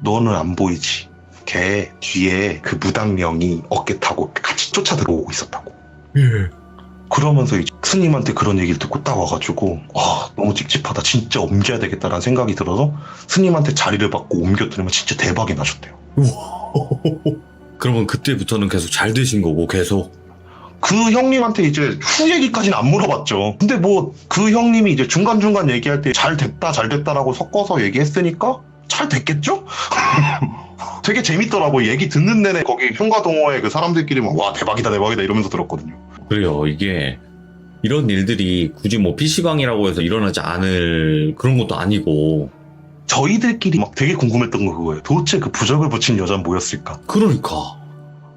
너는 안 보이지? 걔 뒤에 그 무당령이 어깨 타고 같이 쫓아 들어오고 있었다고. 예. 그러면서 이제 스님한테 그런 얘기를 듣고 딱 와가지고 너무 찝찝하다. 진짜 옮겨야 되겠다라는 생각이 들어서 스님한테 자리를 받고 옮겼더니만 진짜 대박이 나셨대요. 그러면 그때부터는 계속 잘 되신 거고 계속. 그 형님한테 이제 후 얘기까지는 안 물어봤죠. 근데 뭐 그 형님이 이제 중간중간 얘기할 때 잘 됐다라고 섞어서 얘기했으니까 잘 됐겠죠? 되게 재밌더라고. 얘기 듣는 내내 거기 흉가동호회 그 사람들끼리 막 와 대박이다 이러면서 들었거든요. 그래요. 이게 이런 일들이 굳이 뭐 PC방이라고 해서 일어나지 않을 그런 것도 아니고. 저희들끼리 막 되게 궁금했던 거 그거예요. 도대체 그 부적을 붙인 여자는 뭐였을까? 그러니까.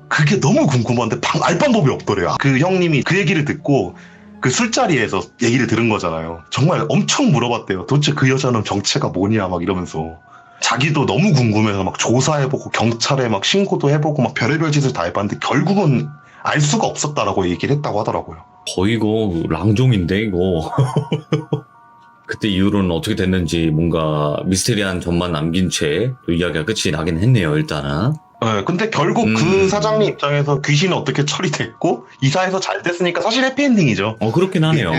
그게 너무 궁금한데 알 방법이 없더래요. 그 형님이 그 얘기를 듣고 그 술자리에서 얘기를 들은 거잖아요. 정말 엄청 물어봤대요. 도대체 그 여자는 정체가 뭐냐 막 이러면서. 자기도 너무 궁금해서 막 조사해보고 경찰에 막 신고도 해보고 막 별의별 짓을 다 해봤는데 결국은 알 수가 없었다라고 얘기를 했다고 하더라고요. 거의 이거 랑종인데 이거. 그때 이후로는 어떻게 됐는지 뭔가 미스테리한 점만 남긴 채 이야기가 끝이 나긴 했네요. 일단은. 네, 근데 결국 그 사장님 입장에서 귀신은 어떻게 처리됐고 이사해서 잘 됐으니까 사실 해피엔딩이죠. 그렇긴 하네요.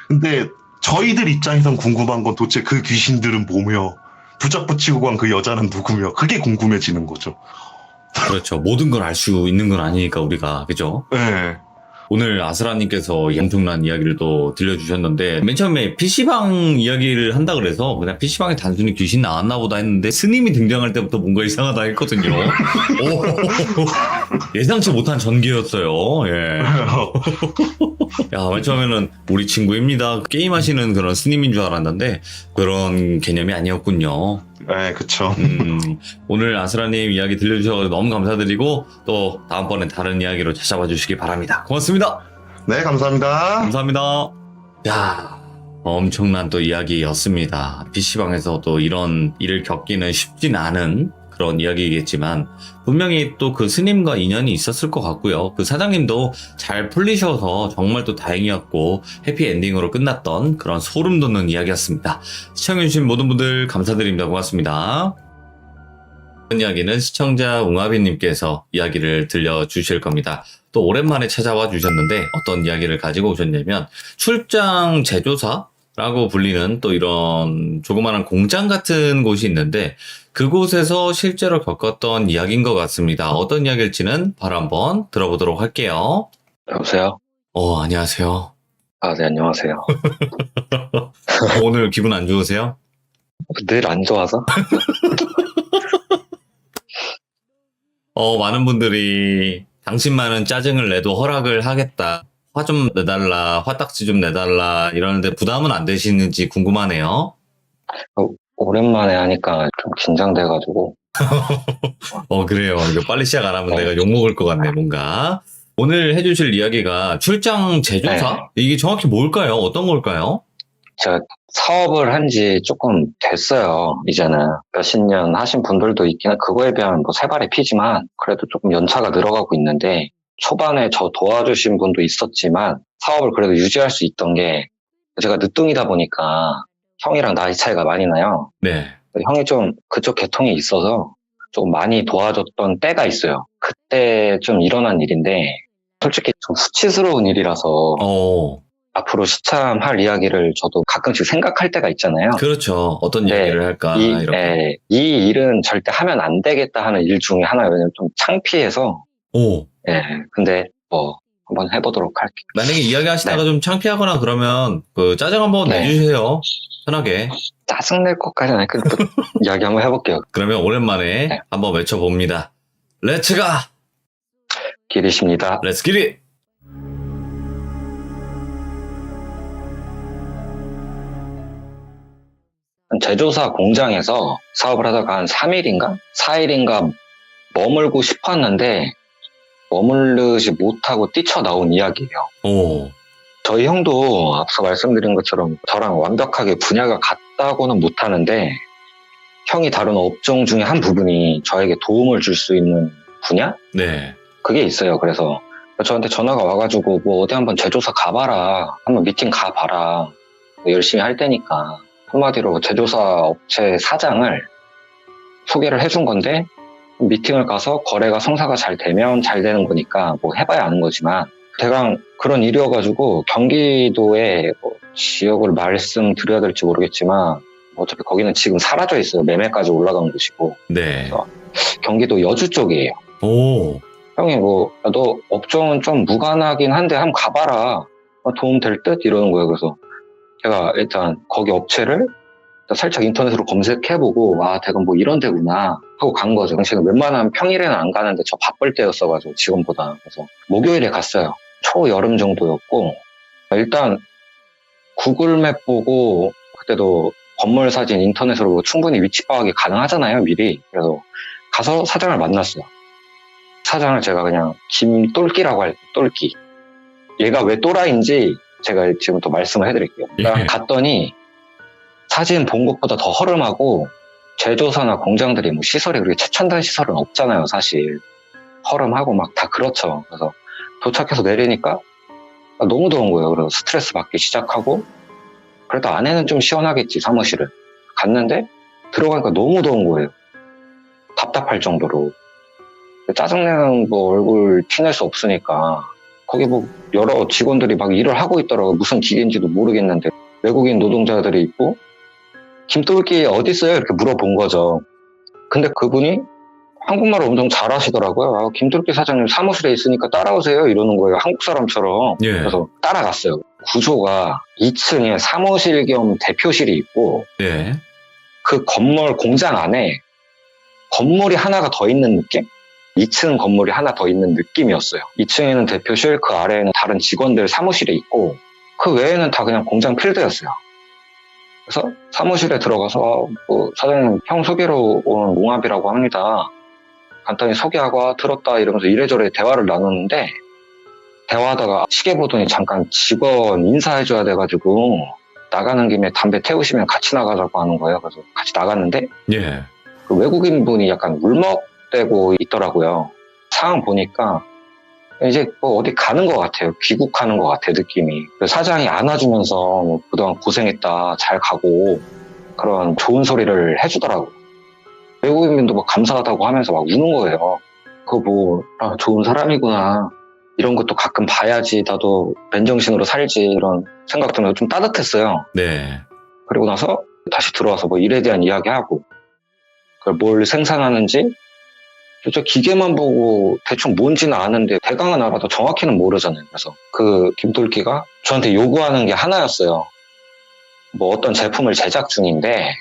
근데 저희들 입장에선 궁금한 건 도대체 그 귀신들은 뭐며 부적붙이고 간 그 여자는 누구며 그게 궁금해지는 거죠. 그렇죠. 모든 걸 알 수 있는 건 아니니까 우리가 그죠? 네. 오늘 아스라님께서 엄청난 이야기를 또 들려주셨는데 맨 처음에 PC방 이야기를 한다 그래서 그냥 PC방에 단순히 귀신 나왔나 보다 했는데 스님이 등장할 때부터 뭔가 이상하다 했거든요. 오, 예상치 못한 전개였어요. 예. 야, 맨 처음에는 우리 친구입니다. 게임하시는 그런 스님인 줄 알았는데 그런 개념이 아니었군요. 네, 그쵸. 오늘 아스라님 이야기 들려주셔서 너무 감사드리고 또 다음번엔 다른 이야기로 찾아와 주시기 바랍니다. 고맙습니다. 네, 감사합니다. 감사합니다. 야, 엄청난 또 이야기였습니다. PC방에서 또 이런 일을 겪기는 쉽진 않은 그런 이야기겠지만 분명히 또 그 스님과 인연이 있었을 것 같고요. 그 사장님도 잘 풀리셔서 정말 또 다행이었고 해피엔딩으로 끝났던 그런 소름 돋는 이야기였습니다. 시청해주신 모든 분들 감사드립니다. 고맙습니다. 이번 이야기는 시청자 웅아비님께서 이야기를 들려주실 겁니다. 또 오랜만에 찾아와 주셨는데 어떤 이야기를 가지고 오셨냐면 출장 제조사라고 불리는 또 이런 조그마한 공장 같은 곳이 있는데 그곳에서 실제로 겪었던 이야기인 것 같습니다. 어떤 이야기일지는 바로 한번 들어보도록 할게요. 여보세요? 안녕하세요. 아, 네, 안녕하세요. 오늘 기분 안 좋으세요? 늘 안 좋아서? 많은 분들이 당신만은 짜증을 내도 허락을 하겠다. 화 좀 내달라, 화딱지 좀 내달라 이러는데 부담은 안 되시는지 궁금하네요. 오랜만에 하니까 좀 긴장돼가지고. 그래요. 이거 빨리 시작 안 하면 네. 내가 욕먹을 것 같네, 뭔가. 오늘 해주실 이야기가 출장 제조사? 네. 이게 정확히 뭘까요? 어떤 걸까요? 제가 사업을 한 지 조금 됐어요, 이제는. 몇십 년 하신 분들도 있긴 해. 그거에 비하면 뭐 세 발의 피지만, 그래도 조금 연차가 늘어가고 있는데, 초반에 저 도와주신 분도 있었지만, 사업을 그래도 유지할 수 있던 게, 제가 늦둥이다 보니까, 형이랑 나이 차이가 많이 나요. 네. 형이 좀 그쪽 계통이 있어서 조금 많이 도와줬던 때가 있어요. 그때 좀 일어난 일인데 솔직히 좀 수치스러운 일이라서 앞으로 시참할 이야기를 저도 가끔씩 생각할 때가 있잖아요. 그렇죠. 어떤 네, 이야기를 할까, 이렇게. 이 일은 절대 하면 안 되겠다 하는 일 중에 하나예요. 왜냐면 좀 창피해서. 근데 뭐 한번 해보도록 할게요. 만약에 이야기하시다가 네. 좀 창피하거나 그러면 그 짜증 한번 네. 내주세요. 편하게. 짜증낼 것까지는 아니고 이야기 한번 해볼게요. 그러면 오랜만에 네. 한번 외쳐봅니다. 렛츠가! 기리십니다. 렛츠 기릿! 제조사 공장에서 사업을 하다가 한 3일인가? 4일인가 머물고 싶었는데 머무르지 못하고 뛰쳐나온 이야기예요. 저희 형도 앞서 말씀드린 것처럼 저랑 완벽하게 분야가 같다고는 못하는데 형이 다룬 업종 중에 한 부분이 저에게 도움을 줄 수 있는 분야? 네. 그게 있어요. 그래서 저한테 전화가 와가지고 뭐 어디 한번 제조사 가봐라. 한번 미팅 가봐라. 뭐 열심히 할 테니까. 한마디로 제조사 업체 사장을 소개를 해준 건데 미팅을 가서 거래가 성사가 잘 되면 잘 되는 거니까 뭐 해봐야 아는 거지만 대강 그런 일이어가지고 경기도의 뭐 지역을 말씀드려야 될지 모르겠지만 어차피 거기는 지금 사라져 있어요. 매매까지 올라간 곳이고. 네. 경기도 여주 쪽이에요. 형이 뭐 너 업종은 좀 무관하긴 한데 한번 가봐라. 도움 될 듯? 이러는 거예요. 그래서 제가 일단 거기 업체를 살짝 인터넷으로 검색해보고 대가 뭐 이런 데구나 하고 간 거죠. 당시에는 웬만하면 평일에는 안 가는데 저 바쁠 때였어가지고 지금보다. 그래서 목요일에 갔어요. 초여름 정도였고 일단 구글맵 보고 그때도 건물 사진 인터넷으로 충분히 위치 파악이 가능하잖아요, 미리. 그래서 가서 사장을 만났어요. 사장을 제가 그냥 김똘끼라고 할게요. 똘끼. 얘가 왜 또라이인지 제가 지금부터 말씀을 해드릴게요. 일단 갔더니 사진 본 것보다 더 허름하고 제조사나 공장들이 뭐 시설이 그렇게 최첨단 시설은 없잖아요, 사실. 허름하고 막 다 그렇죠. 그래서 도착해서 내리니까 너무 더운 거예요. 그래서 스트레스 받기 시작하고 그래도 안에는 좀 시원하겠지, 사무실은. 갔는데 들어가니까 너무 더운 거예요. 답답할 정도로. 짜증내는 뭐 얼굴 티낼 수 없으니까 거기 뭐 여러 직원들이 막 일을 하고 있더라고요. 무슨 기계인지도 모르겠는데 외국인 노동자들이 있고 김돌기 어디 있어요? 이렇게 물어본 거죠. 근데 그분이 한국말을 엄청 잘하시더라고요. 김돌기 사장님 사무실에 있으니까 따라오세요 이러는 거예요. 한국 사람처럼. 예. 그래서 따라갔어요. 구조가 2층에 사무실 겸 대표실이 있고 네. 그 건물 공장 안에 건물이 하나가 더 있는 느낌? 2층 건물이 하나 더 있는 느낌이었어요. 2층에는 대표실, 그 아래에는 다른 직원들 사무실이 있고 그 외에는 다 그냥 공장 필드였어요. 그래서 사무실에 들어가서 사장님 형 소개로 온 몽합이라고 합니다. 간단히 소개하고 들었다 이러면서 이래저래 대화를 나눴는데 대화하다가 시계 보더니 잠깐 직원 인사해줘야 돼가지고 나가는 김에 담배 태우시면 같이 나가자고 하는 거예요. 그래서 같이 나갔는데 예. 그 외국인 분이 약간 울먹대고 있더라고요. 상황 보니까 이제 뭐 어디 가는 것 같아요. 귀국하는 것 같아요, 느낌이. 사장이 안아주면서 뭐 그동안 고생했다, 잘 가고 그런 좋은 소리를 해주더라고요. 외국인분도 막 감사하다고 하면서 막 우는 거예요. 그거 보고 좋은 사람이구나. 이런 것도 가끔 봐야지 나도 맨정신으로 살지 이런 생각 들면서 좀 따뜻했어요. 네. 그리고 나서 다시 들어와서 뭐 일에 대한 이야기하고 그걸 뭘 생산하는지 저 기계만 보고 대충 뭔지는 아는데 대강은 알아도 정확히는 모르잖아요. 그래서 그 김돌기가 저한테 요구하는 게 하나였어요. 뭐 어떤 제품을 제작 중인데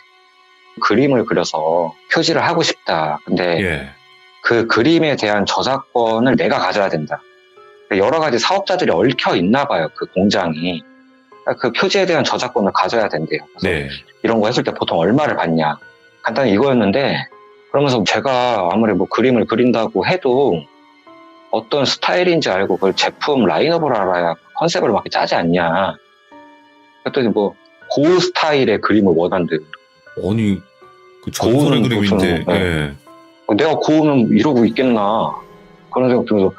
그림을 그려서 표지를 하고 싶다. 근데 예. 그 그림에 대한 저작권을 내가 가져야 된다. 여러 가지 사업자들이 얽혀 있나 봐요. 그 공장이. 그 표지에 대한 저작권을 가져야 된대요. 그래서 네. 이런 거 했을 때 보통 얼마를 받냐. 간단히 이거였는데 그러면서 제가 아무리 뭐 그림을 그린다고 해도 어떤 스타일인지 알고 그 제품 라인업을 알아야 컨셉을 막 짜지 않냐. 그랬더니 뭐 고우 스타일의 그림을 원한대요. 아니, 그 전설의 고우는 그림인데, 무슨, 예. 내가 고우면 이러고 있겠나. 그런 생각 들면서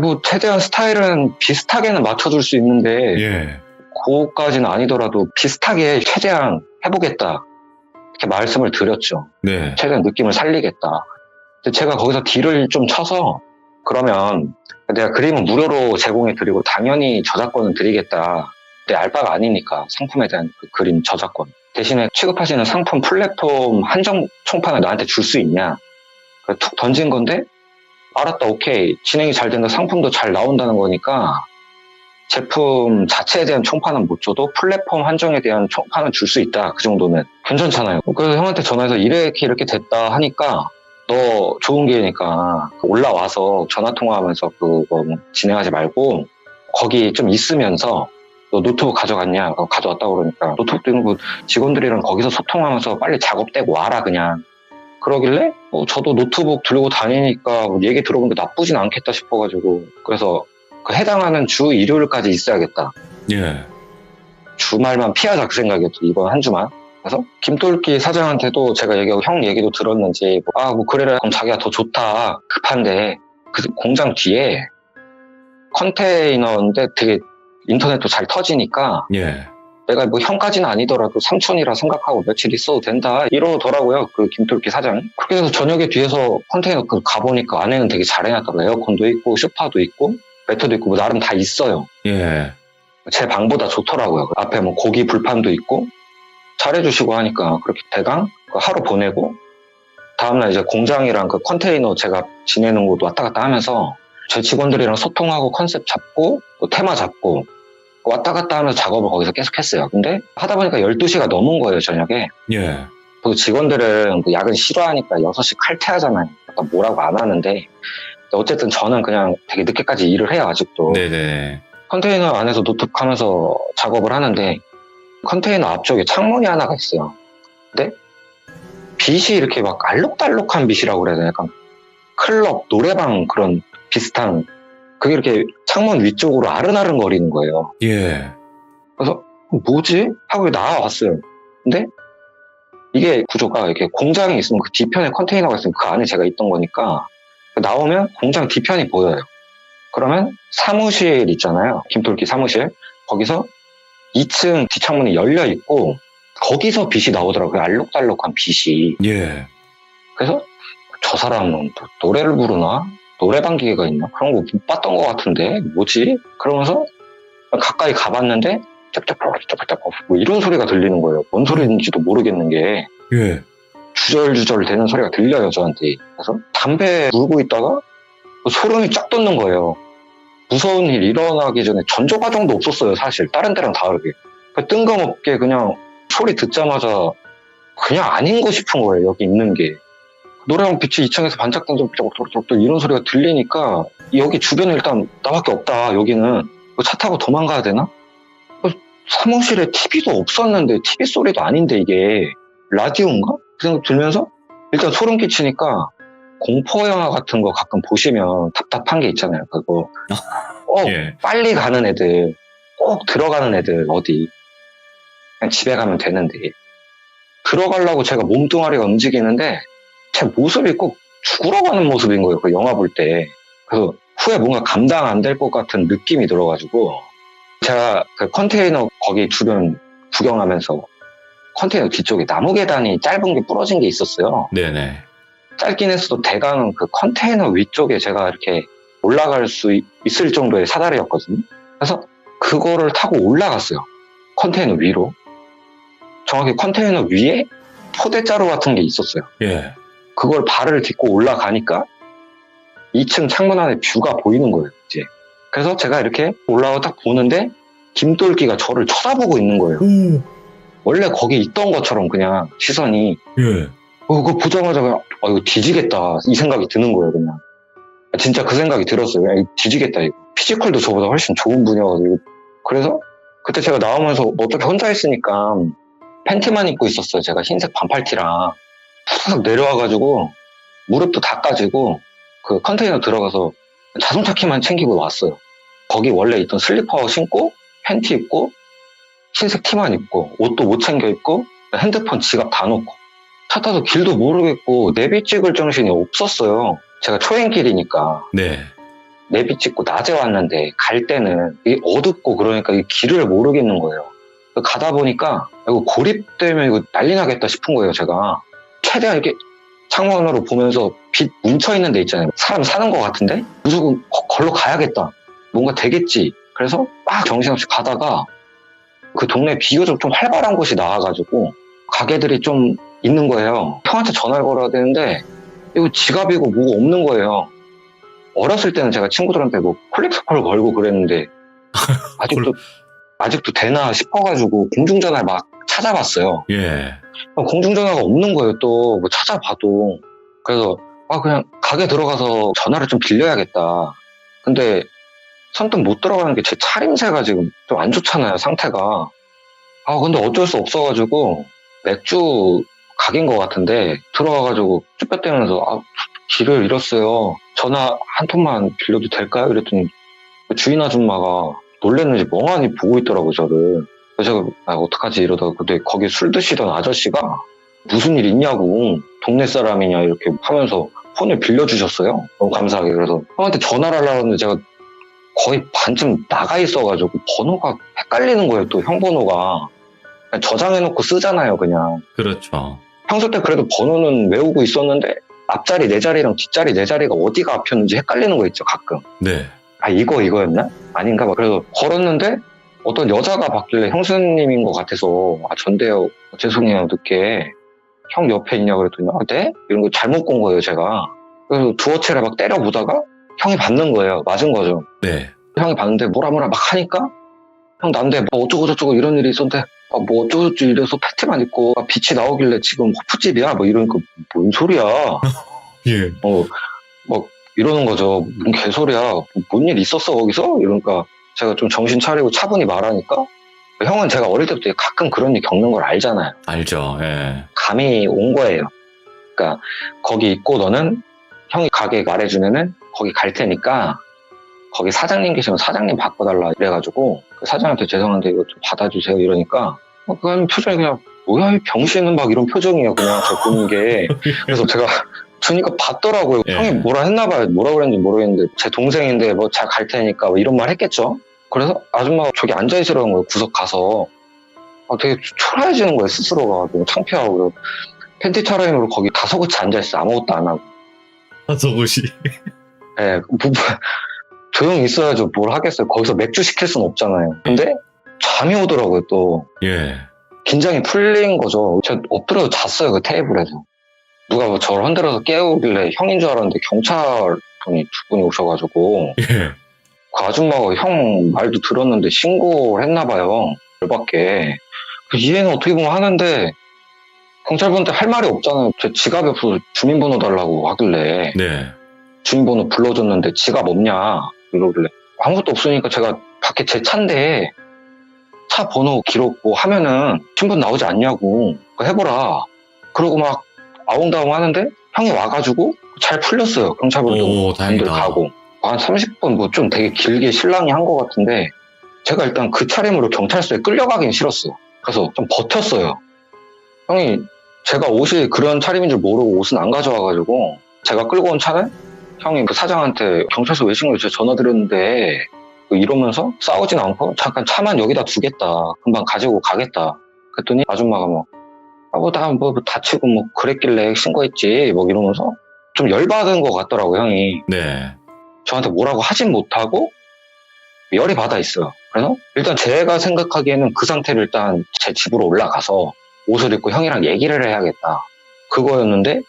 뭐 최대한 스타일은 비슷하게는 맞춰줄 수 있는데 예. 고우까지는 아니더라도 비슷하게 최대한 해보겠다. 이렇게 말씀을 드렸죠. 네. 최대한 느낌을 살리겠다. 근데 제가 거기서 딜을 좀 쳐서 그러면 내가 그림은 무료로 제공해드리고 당연히 저작권은 드리겠다. 내 알바가 아니니까 상품에 대한 그 그림 저작권. 대신에 취급하시는 상품 플랫폼 한정 총판을 나한테 줄 수 있냐. 툭 던진 건데 알았다, 오케이. 진행이 잘 된다. 상품도 잘 나온다는 거니까 제품 자체에 대한 총판은 못 줘도 플랫폼 한정에 대한 총판은 줄 수 있다. 그 정도는 괜찮잖아요. 그래서 형한테 전화해서 이렇게 됐다 하니까 너 좋은 기회니까 올라와서 전화통화하면서 그거 진행하지 말고 거기 좀 있으면서 너 노트북 가져갔냐? 가져왔다고 그러니까 노트북 들고 직원들이랑 거기서 소통하면서 빨리 작업되고 와라 그냥. 그러길래 저도 노트북 들고 다니니까 얘기 들어본 게 나쁘진 않겠다 싶어가지고 그래서 그 해당하는 주 일요일까지 있어야겠다. 예. 주말만 피하자 그 생각이었죠. 이번 한 주만. 그래서 김돌기 사장한테도 제가 얘기하고 형 얘기도 들었는지 뭐 그래라 그럼 자기가 더 좋다 급한데 그 공장 뒤에 컨테이너인데 되게 인터넷도 잘 터지니까 예. 내가 뭐 형까지는 아니더라도 삼촌이라 생각하고 며칠 있어도 된다 이러더라고요. 그 김돌기 사장이. 그렇게 해서 저녁에 뒤에서 컨테이너 가보니까 안에는 되게 잘 해놨더라고요. 에어컨도 있고 소파도 있고 매트도 있고 뭐 나름 다 있어요. 예. 제 방보다 좋더라고요. 앞에 뭐 고기 불판도 있고 잘해주시고 하니까 그렇게 대강 하루 보내고 다음날 이제 공장이랑 그 컨테이너 제가 지내는 곳 왔다 갔다 하면서 제 직원들이랑 소통하고 컨셉 잡고 또 테마 잡고 왔다 갔다 하면서 작업을 거기서 계속 했어요. 근데 하다 보니까 12시가 넘은 거예요, 저녁에. 예. 그 직원들은 그 야근 싫어하니까 6시 칼퇴하잖아요. 약간 뭐라고 안 하는데 어쨌든 저는 그냥 되게 늦게까지 일을 해요, 아직도. 네네. 컨테이너 안에서 노트북 하면서 작업을 하는데 컨테이너 앞쪽에 창문이 하나가 있어요. 근데 빛이 이렇게 막 알록달록한 빛이라고 그래야 되나? 약간 클럽, 노래방 그런 비슷한 그게 이렇게 창문 위쪽으로 아른아른 거리는 거예요. 예. 그래서 뭐지? 하고 나와왔어요. 근데 이게 구조가 이렇게 공장이 있으면 그 뒤편에 컨테이너가 있으면 그 안에 제가 있던 거니까 나오면 공장 뒤편이 보여요. 그러면 사무실 있잖아요. 김돌기 사무실. 거기서 2층 뒷창문이 열려 있고 거기서 빛이 나오더라고요. 알록달록한 빛이. 예. 그래서 저 사람은 또 노래를 부르나? 노래방 기계가 있나? 그런 거 못 봤던 것 같은데 뭐지? 그러면서 가까이 가봤는데 짭짭짭짭짭짭 뭐 이런 소리가 들리는 거예요. 뭔 소리인지도 모르겠는 게 예. 주절주절 되는 소리가 들려요, 저한테. 그래서 담배 물고 있다가 소름이 쫙 돋는 거예요. 무서운 일 일어나기 전에 전조 과정도 없었어요, 사실. 다른 데랑 다르게. 뜬금없게 그냥 소리 듣자마자 그냥 아닌 거 싶은 거예요, 여기 있는 게. 노래방 빛이 2층에서 반짝반짝 이런 소리가 들리니까 여기 주변에 일단 나밖에 없다, 여기는. 차 타고 도망가야 되나? 사무실에 TV도 없었는데 TV 소리도 아닌데 이게 라디오인가? 그 생각 들면서 일단 소름 끼치니까 공포 영화 같은 거 가끔 보시면 답답한 게 있잖아요. 그거 예. 빨리 가는 애들, 꼭 들어가는 애들 어디 그냥 집에 가면 되는데 들어가려고 제가 몸뚱아리가 움직이는데 제 모습이 꼭 죽으러 가는 모습인 거예요. 그 영화 볼 때. 그 후에 뭔가 감당 안 될 것 같은 느낌이 들어가지고 제가 그 컨테이너 거기 주변 구경하면서 컨테이너 뒤쪽에 나무 계단이 짧은 게 부러진 게 있었어요. 네네. 짧긴 했어도 대강 그 컨테이너 위쪽에 제가 이렇게 올라갈 수 있을 정도의 사다리였거든요. 그래서 그거를 타고 올라갔어요. 컨테이너 위로. 정확히 컨테이너 위에 포대자루 같은 게 있었어요. 예. 그걸 발을 딛고 올라가니까 2층 창문 안에 뷰가 보이는 거예요, 이제. 그래서 제가 이렇게 올라와 딱 보는데 김돌기가 저를 쳐다보고 있는 거예요. 오. 원래 거기 있던 것처럼 그냥 시선이. 예. 그거 보자마자 그냥 이거 뒤지겠다 이 생각이 드는 거예요, 그냥. 진짜 그 생각이 들었어요. 그냥 이거 뒤지겠다 이거. 피지컬도 저보다 훨씬 좋은 분이어가지고. 그래서 그때 제가 나오면서 어떻게 혼자 있으니까 팬티만 입고 있었어요. 제가 흰색 반팔티랑 푹 내려와가지고 무릎도 닦아지고 그 컨테이너 들어가서 자동차 키만 챙기고 왔어요. 거기 원래 있던 슬리퍼 신고 팬티 입고 흰색 티만 입고 옷도 못 챙겨 입고 핸드폰 지갑 다 놓고 차 타서 길도 모르겠고 내비 찍을 정신이 없었어요. 제가 초행길이니까 네. 내비 찍고 낮에 왔는데 갈 때는 이게 어둡고 그러니까 이 길을 모르겠는 거예요. 가다 보니까 이거 고립되면 이거 난리 나겠다 싶은 거예요. 제가 최대한 이렇게 창문으로 보면서 빛 뭉쳐있는 데 있잖아요. 사람 사는 것 같은데 무조건 걸로 가야겠다. 뭔가 되겠지. 그래서 막 정신없이 가다가 그 동네 비교적 좀 활발한 곳이 나와가지고 가게들이 좀 있는 거예요. 형한테 전화를 걸어야 되는데 이거 지갑이고 뭐가 없는 거예요. 어렸을 때는 제가 친구들한테 뭐 콜렉트콜 걸고 그랬는데 아직도 되나 싶어가지고 공중전화를 막 찾아봤어요. 예. 공중전화가 없는 거예요. 또 뭐 찾아봐도. 그래서 그냥 가게 들어가서 전화를 좀 빌려야겠다. 근데 선뜻 못 들어가는 게 제 차림새가 지금 좀 안 좋잖아요, 상태가. 근데 어쩔 수 없어가지고 맥주 각인 것 같은데 들어가가지고 쭈뼛대면서 길을 잃었어요. 전화 한 통만 빌려도 될까요? 이랬더니 주인 아줌마가 놀랬는지 멍하니 보고 있더라고요, 저를. 그래서 제가 어떡하지 이러다가 근데 거기 술 드시던 아저씨가 무슨 일 있냐고 동네 사람이냐 이렇게 하면서 폰을 빌려주셨어요. 너무 감사하게. 그래서 형한테 전화를 하려고 했는데 제가 거의 반쯤 나가 있어가지고 번호가 헷갈리는 거예요. 또 형 번호가. 그냥 저장해놓고 쓰잖아요, 그냥. 그렇죠. 평소 때 그래도 번호는 외우고 있었는데 앞자리 네 자리랑 뒷자리 네 자리가 어디가 앞이었는지 헷갈리는 거 있죠, 가끔. 네. 이거였나? 아닌가 봐. 그래서 걸었는데 어떤 여자가 받길래 형수님인 것 같아서 전데요, 죄송해요, 늦게. 형 옆에 있냐고 그랬더니 네? 이런 거 잘못 본 거예요, 제가. 그래서 두어치를 막 때려보다가 형이 받는 거예요. 맞은 거죠. 네. 형이 봤는데 뭐라 막 하니까 형 난데 뭐 어쩌고 저쩌고 이런 일이 있었는데 뭐 어쩌고 저쩌고 이래서 팬티만 입고 빛이 나오길래 지금 호프집이야? 뭐 이러니까 뭔 소리야. 예. 막 이러는 거죠. 뭔 개소리야. 뭔 일 있었어 거기서? 이러니까 제가 좀 정신 차리고 차분히 말하니까 형은 제가 어릴 때부터 가끔 그런 일 겪는 걸 알잖아요. 알죠. 예. 감이 온 거예요. 그러니까 거기 있고 너는 형이 가게 말해주면은 거기 갈 테니까 거기 사장님 계시면 사장님 바꿔달라 이래가지고 그 사장한테 죄송한데 이거 좀 받아주세요 이러니까 그냥 표정이 그냥 뭐야 이 병신은 막 이런 표정이에요. 그냥 저 보는 게. 그래서 제가 주니까 받더라고요. 예. 형이 뭐라 했나 봐요. 뭐라 그랬는지 모르겠는데 제 동생인데 뭐 잘 갈 테니까 뭐 이런 말 했겠죠. 그래서 아줌마가 저기 앉아있으라는 거예요. 구석 가서. 되게 초라해지는 거예요. 스스로가 너무 창피하고. 팬티 차림으로 거기 다소곳이 앉아있어요. 아무것도 안 하고. 속옷이. 예, 조용히 있어야죠. 뭘 하겠어요. 거기서 맥주 시킬 수는 없잖아요. 근데 잠이 오더라고요, 또. 예. 긴장이 풀린 거죠. 제가 엎드려서 잤어요, 그 테이블에서. 누가 뭐 저를 흔들어서 깨우길래 형인 줄 알았는데 경찰분이 두 분이 오셔가지고 예. 그 아줌마가 형 말도 들었는데 신고를 했나봐요. 열받게. 이해는 어떻게 보면 하는데 경찰분한테 할 말이 없잖아요. 제 지갑에 없어서 주민번호 달라고 하길래 네. 주민번호 불러줬는데 지갑 없냐 이러길래 아무것도 없으니까 제가 밖에 제 차인데 차 번호 기록 뭐 하면은 신분 나오지 않냐고 그거 해보라. 그러고 막 아웅다웅 하는데 형이 와가지고 잘 풀렸어요. 경찰분도 오, 다행이다. 가고 한 30분 뭐 좀 되게 길게 실랑이 한 것 같은데 제가 일단 그 차림으로 경찰서에 끌려가긴 싫었어. 그래서 좀 버텼어요. 형이 제가 옷이 그런 차림인 줄 모르고 옷은 안 가져와가지고 제가 끌고 온 차는 형이 그 사장한테 경찰서 왜 신고해 제가 전화 드렸는데 이러면서 싸우진 않고 잠깐 차만 여기다 두겠다. 금방 가지고 가겠다. 그랬더니 아줌마가 나 뭐 다치고 뭐 그랬길래 신고했지 뭐 이러면서 좀 열받은 것 같더라고 형이. 네. 저한테 뭐라고 하진 못하고 열이 받아 있어요. 그래서 일단 제가 생각하기에는 그 상태로 일단 제 집으로 올라가서 옷을 입고 형이랑 얘기를 해야겠다. 그거였는데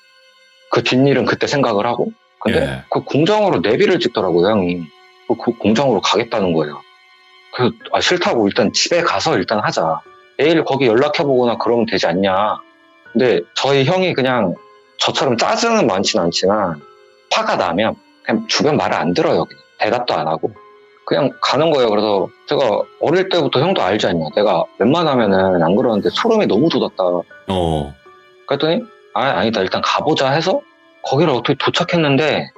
그 뒷일은 그때 생각을 하고 근데 예. 그 공장으로 내비를 찍더라고요 형이. 그 공장으로 가겠다는 거예요. 그래서 싫다고 일단 집에 가서 일단 하자. 내일 거기 연락해보거나 그러면 되지 않냐. 근데 저희 형이 그냥 저처럼 짜증은 많지는 않지만 화가 나면 그냥 주변 말을 안 들어요. 그냥. 대답도 안 하고 그냥 가는 거예요. 그래서 제가 어릴 때부터 형도 알지 않냐. 내가 웬만하면은 안 그러는데 소름이 너무 돋았다. 그랬더니 아니다 일단 가보자 해서 거기를 어떻게 도착했는데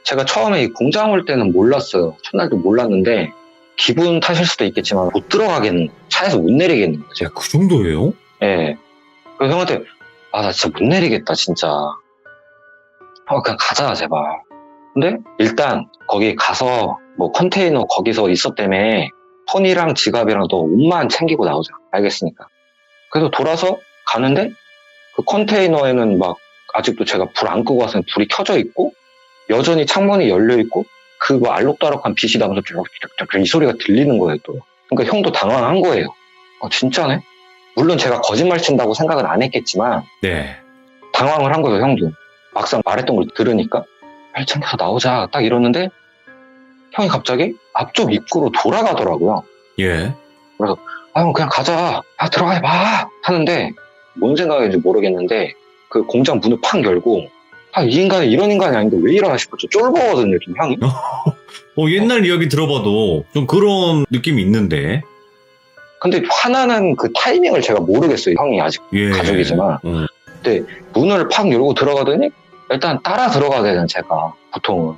제가 처음에 이 공장 올 때는 몰랐어요. 첫날도 몰랐는데 기분 탓일 수도 있겠지만 못 들어가겠는 거예요. 차에서 못 내리겠는 거예요. 제가. 그 정도예요? 예. 그래서 형한테 나 진짜 못 내리겠다 진짜. 그냥 가자 제발. 근데 일단 거기 가서 뭐 컨테이너 거기서 있었다며 폰이랑 지갑이랑 너 옷만 챙기고 나오자. 알겠으니까. 그래서 돌아서 가는데 그 컨테이너에는 막 아직도 제가 불 안 끄고 와서 불이 켜져 있고 여전히 창문이 열려 있고 그 뭐 알록달록한 빛이 나면서 이 소리가 들리는 거예요 또. 그러니까 형도 당황한 거예요. 진짜네? 물론 제가 거짓말 친다고 생각은 안 했겠지만 네. 당황을 한 거예요 형도. 막상 말했던 걸 들으니까 빨리 챙겨서 나오자 딱 이러는데 형이 갑자기 앞쪽 입구로 돌아가더라고요. 예. 그래서 그냥 가자. 들어가 봐 하는데 뭔 생각인지 모르겠는데 그 공장 문을 팍 열고 이 인간이 이런 인간이 아닌데 왜 이러나 싶었죠. 쫄보거든요 좀 형이. 옛날 이야기 들어봐도 좀 그런 느낌이 있는데. 근데 화나는 그 타이밍을 제가 모르겠어요. 형이 아직 예. 가족이지만. 근데 문을 팍 열고 들어가더니 일단 따라 들어가게 되는 제가 보통은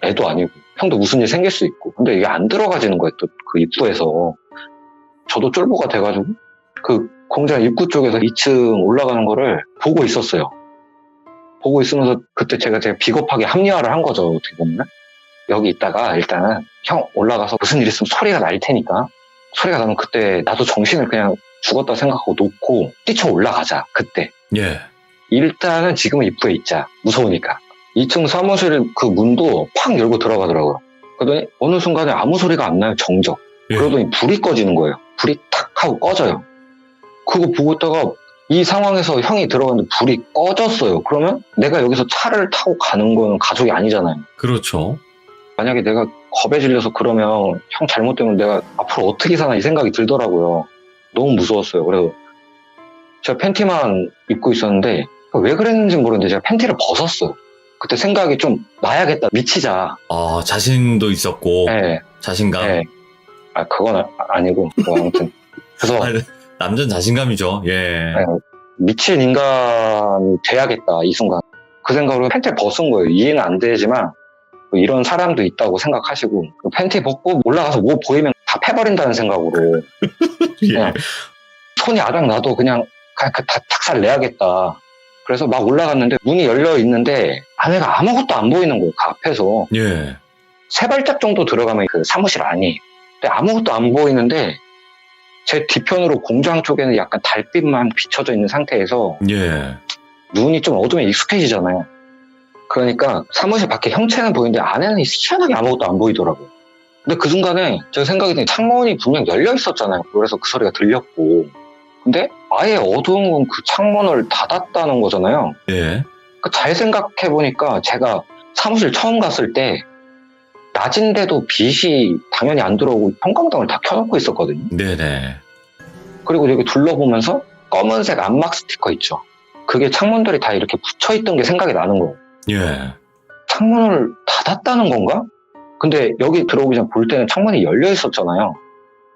애도 아니고 형도 무슨 일 생길 수 있고 근데 이게 안 들어가지는 거예요. 또 그 입구에서 저도 쫄보가 돼가지고 그 공장 입구 쪽에서 2층 올라가는 거를 보고 있었어요. 보고 있으면서 그때 제가 비겁하게 합리화를 한 거죠. 어떻게 보면 여기 있다가 일단은 형 올라가서 무슨 일 있으면 소리가 날 테니까 소리가 나면 그때 나도 정신을 그냥 죽었다 생각하고 놓고 뛰쳐 올라가자. 그때 예. 일단은 지금은 입구에 있자. 무서우니까. 2층 사무실 그 문도 팍 열고 들어가더라고요. 그러더니 어느 순간에 아무 소리가 안 나요. 정적. 예. 그러더니 불이 꺼지는 거예요. 불이 탁 하고 꺼져요. 그거 보고 있다가 이 상황에서 형이 들어갔는데 불이 꺼졌어요. 그러면 내가 여기서 차를 타고 가는 건 가족이 아니잖아요. 그렇죠. 만약에 내가 겁에 질려서 그러면 형 잘못 때문에 내가 앞으로 어떻게 사나 이 생각이 들더라고요. 너무 무서웠어요. 그래서 제가 팬티만 입고 있었는데 왜 그랬는지 모르겠는데 제가 팬티를 벗었어요. 그때 생각이 좀 나야겠다. 미치자. 자신도 있었고. 네. 자신감. 네. 그건 아니고 뭐 아무튼 그래서 남자는 자신감이죠. 예. 네, 미친 인간이 돼야겠다 이 순간 그 생각으로 팬티를 벗은 거예요. 이해는 안 되지만 이런 사람도 있다고 생각하시고 팬티 벗고 올라가서 뭐 보이면 다 패버린다는 생각으로 그냥 손이 아작 나도 그냥 다 탁살 내야겠다. 그래서 막 올라갔는데 문이 열려 있는데 안에가 아무것도 안 보이는 거예요. 그 앞에서 예. 3발짝 정도 들어가면 그 사무실 안이. 근데 아무것도 안 보이는데 제 뒤편으로 공장 쪽에는 약간 달빛만 비춰져 있는 상태에서 예. 눈이 좀 어두우면 익숙해지잖아요. 그러니까 사무실 밖에 형체는 보이는데 안에는 희한하게 아무것도 안 보이더라고요. 근데 그 순간에 제가 생각이 드는 게 창문이 분명 열려 있었잖아요. 그래서 그 소리가 들렸고. 근데 아예 어두운 건 그 창문을 닫았다는 거잖아요. 예. 잘 생각해보니까 제가 사무실 처음 갔을 때 낮인데도 빛이 당연히 안 들어오고 형광등을 다 켜놓고 있었거든요. 네네. 그리고 여기 둘러보면서 검은색 안막 스티커 있죠. 그게 창문들이 다 이렇게 붙여있던 게 생각이 나는 거예요. 예. 창문을 닫았다는 건가? 근데 여기 들어오기 전 볼 때는 창문이 열려 있었잖아요.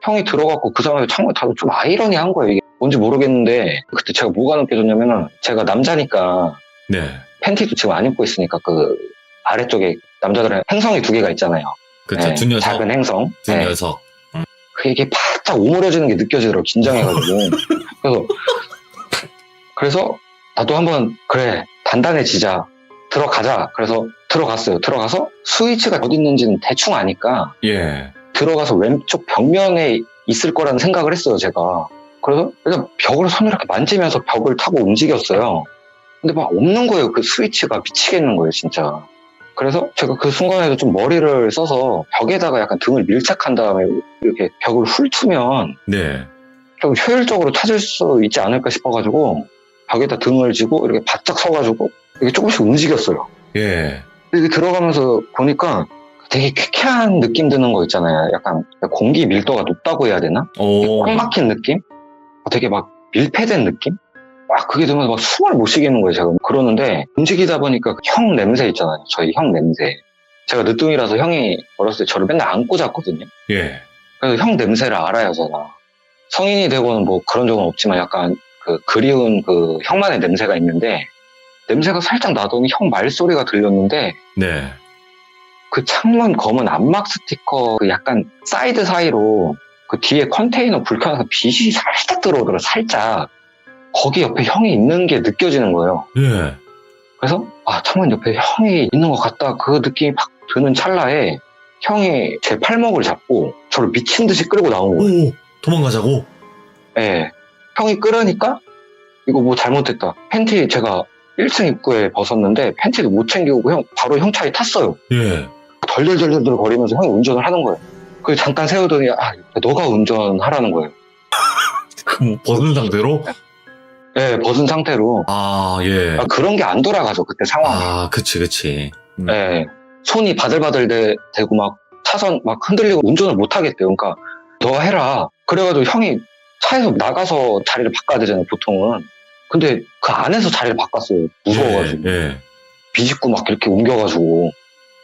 형이 들어갔고 그 상황에서 창문을 닫으면 좀 아이러니한 거예요. 이게 뭔지 모르겠는데 그때 제가 뭐가 느껴졌냐면은 제가 남자니까 네. 팬티도 지금 안 입고 있으니까 그 아래쪽에 남자들은 행성이 2개가 있잖아요. 그쵸. 네, 준녀석. 작은 행성. 네. 준녀석. 그게 바짝 오므려지는 게 느껴지더라고. 긴장해가지고. 그래서 나도 한번 그래 단단해지자. 들어가자. 그래서 들어갔어요. 들어가서 스위치가 어디 있는지는 대충 아니까 예. 들어가서 왼쪽 벽면에 있을 거라는 생각을 했어요, 제가. 그래서 일단 벽을 손으로 이렇게 만지면서 벽을 타고 움직였어요. 근데 막 없는 거예요. 그 스위치가 미치겠는 거예요, 진짜. 그래서 제가 그 순간에도 좀 머리를 써서 벽에다가 약간 등을 밀착한 다음에 이렇게 벽을 훑으면 네. 좀 효율적으로 찾을 수 있지 않을까 싶어가지고 벽에다 등을 지고 이렇게 바짝 서가지고 이렇게 조금씩 움직였어요. 예. 이렇게 들어가면서 보니까 되게 쾌쾌한 느낌 드는 거 있잖아요. 약간 공기 밀도가 높다고 해야 되나? 오. 꽉 막힌 느낌? 되게 막 밀폐된 느낌? 그게 들면서 막 숨을 못 쉬겠는 거예요, 제가. 그러는데 움직이다 보니까 형 냄새 있잖아요. 저희 형 냄새. 제가 늦둥이라서 형이 어렸을 때 저를 맨날 안고 잤거든요. 예. 그래서 형 냄새를 알아요, 제가. 성인이 되고는 뭐 그런 적은 없지만 약간 그 그리운 그 형만의 냄새가 있는데 냄새가 살짝 나더니 형 말소리가 들렸는데 네. 그 창문 검은 안막 스티커 그 약간 사이드 사이로 그 뒤에 컨테이너 불 켜놔서 빛이 살짝 들어오더라고요, 살짝. 거기 옆에 형이 있는 게 느껴지는 거예요. 예. 그래서 창문 옆에 형이 있는 것 같다 그 느낌이 팍 드는 찰나에 형이 제 팔목을 잡고 저를 미친 듯이 끌고 나온 거예요. 오. 도망가자고? 예. 형이 끌으니까 이거 뭐 잘못됐다. 팬티 제가 1층 입구에 벗었는데 팬티도 못 챙기고 바로 형 차에 탔어요. 예. 덜덜덜덜 거리면서 형이 운전을 하는 거예요. 그래서 잠깐 세우더니 너가 운전하라는 거예요. 그 벗은 상태로? 예, 벗은 상태로. 예. 그런 게 안 돌아가죠, 그때 상황이. 그치. 예. 손이 바들바들 대고 막 차선 막 흔들리고 운전을 못 하겠대요. 그러니까 너 해라. 그래가지고 형이 차에서 나가서 자리를 바꿔야 되잖아요, 보통은. 근데 그 안에서 자리를 바꿨어요. 무서워가지고. 예. 비집고 막 이렇게 옮겨가지고.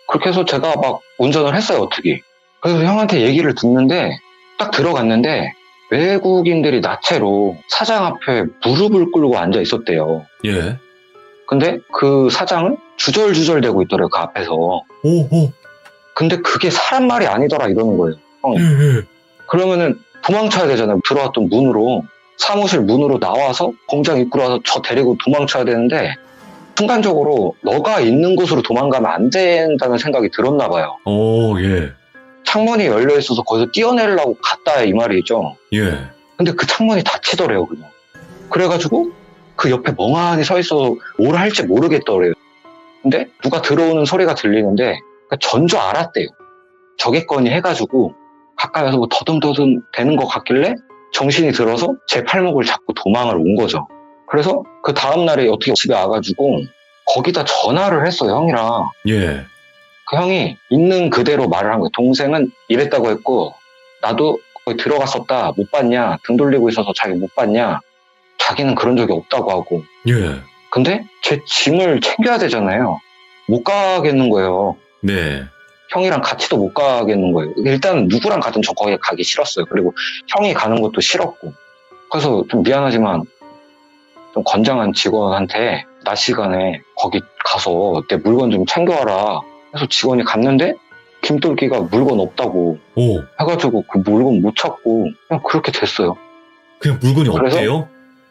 그렇게 해서 제가 막 운전을 했어요, 어떻게. 그래서 형한테 얘기를 듣는데 딱 들어갔는데 외국인들이 나체로 사장 앞에 무릎을 꿇고 앉아 있었대요. 예. 근데 그 사장은 주절주절 대고 있더래요, 그 앞에서. 오. 근데 그게 사람 말이 아니더라 이러는 거예요, 형이. 예. 그러면은 도망쳐야 되잖아요. 들어왔던 문으로. 사무실 문으로 나와서 공장 입구로 와서 저 데리고 도망쳐야 되는데 순간적으로 너가 있는 곳으로 도망가면 안 된다는 생각이 들었나 봐요. 오, 예. 창문이 열려 있어서 거기서 뛰어내려고 갔다 이 말이죠. 예. 근데 그 창문이 닫히더래요, 그냥. 그래가지고 그 옆에 멍하니 서 있어서 뭘 할지 모르겠더래요. 근데 누가 들어오는 소리가 들리는데 전주 알았대요. 저겠거니 해가지고 가까이 와서 뭐 더듬더듬 되는 것 같길래 정신이 들어서 제 팔목을 잡고 도망을 온 거죠. 그래서 그 다음날에 어떻게 집에 와가지고 거기다 전화를 했어요, 형이랑. 예. 그 형이 있는 그대로 말을 한 거예요. 동생은 이랬다고 했고 나도 거기 들어갔었다. 못 봤냐. 등 돌리고 있어서 자기 못 봤냐. 자기는 그런 적이 없다고 하고. 예. 근데 제 짐을 챙겨야 되잖아요. 못 가겠는 거예요. 네. 형이랑 같이도 못 가겠는 거예요. 일단 누구랑 가든 저 거기 가기 싫었어요. 그리고 형이 가는 것도 싫었고. 그래서 좀 미안하지만 좀 건장한 직원한테 낮 시간에 거기 가서 내 물건 좀 챙겨와라. 그래서 직원이 갔는데 김돌기가 물건 없다고 오. 해가지고 그 물건 못 찾고 그냥 그렇게 됐어요. 그냥 물건이 그래서? 없대요?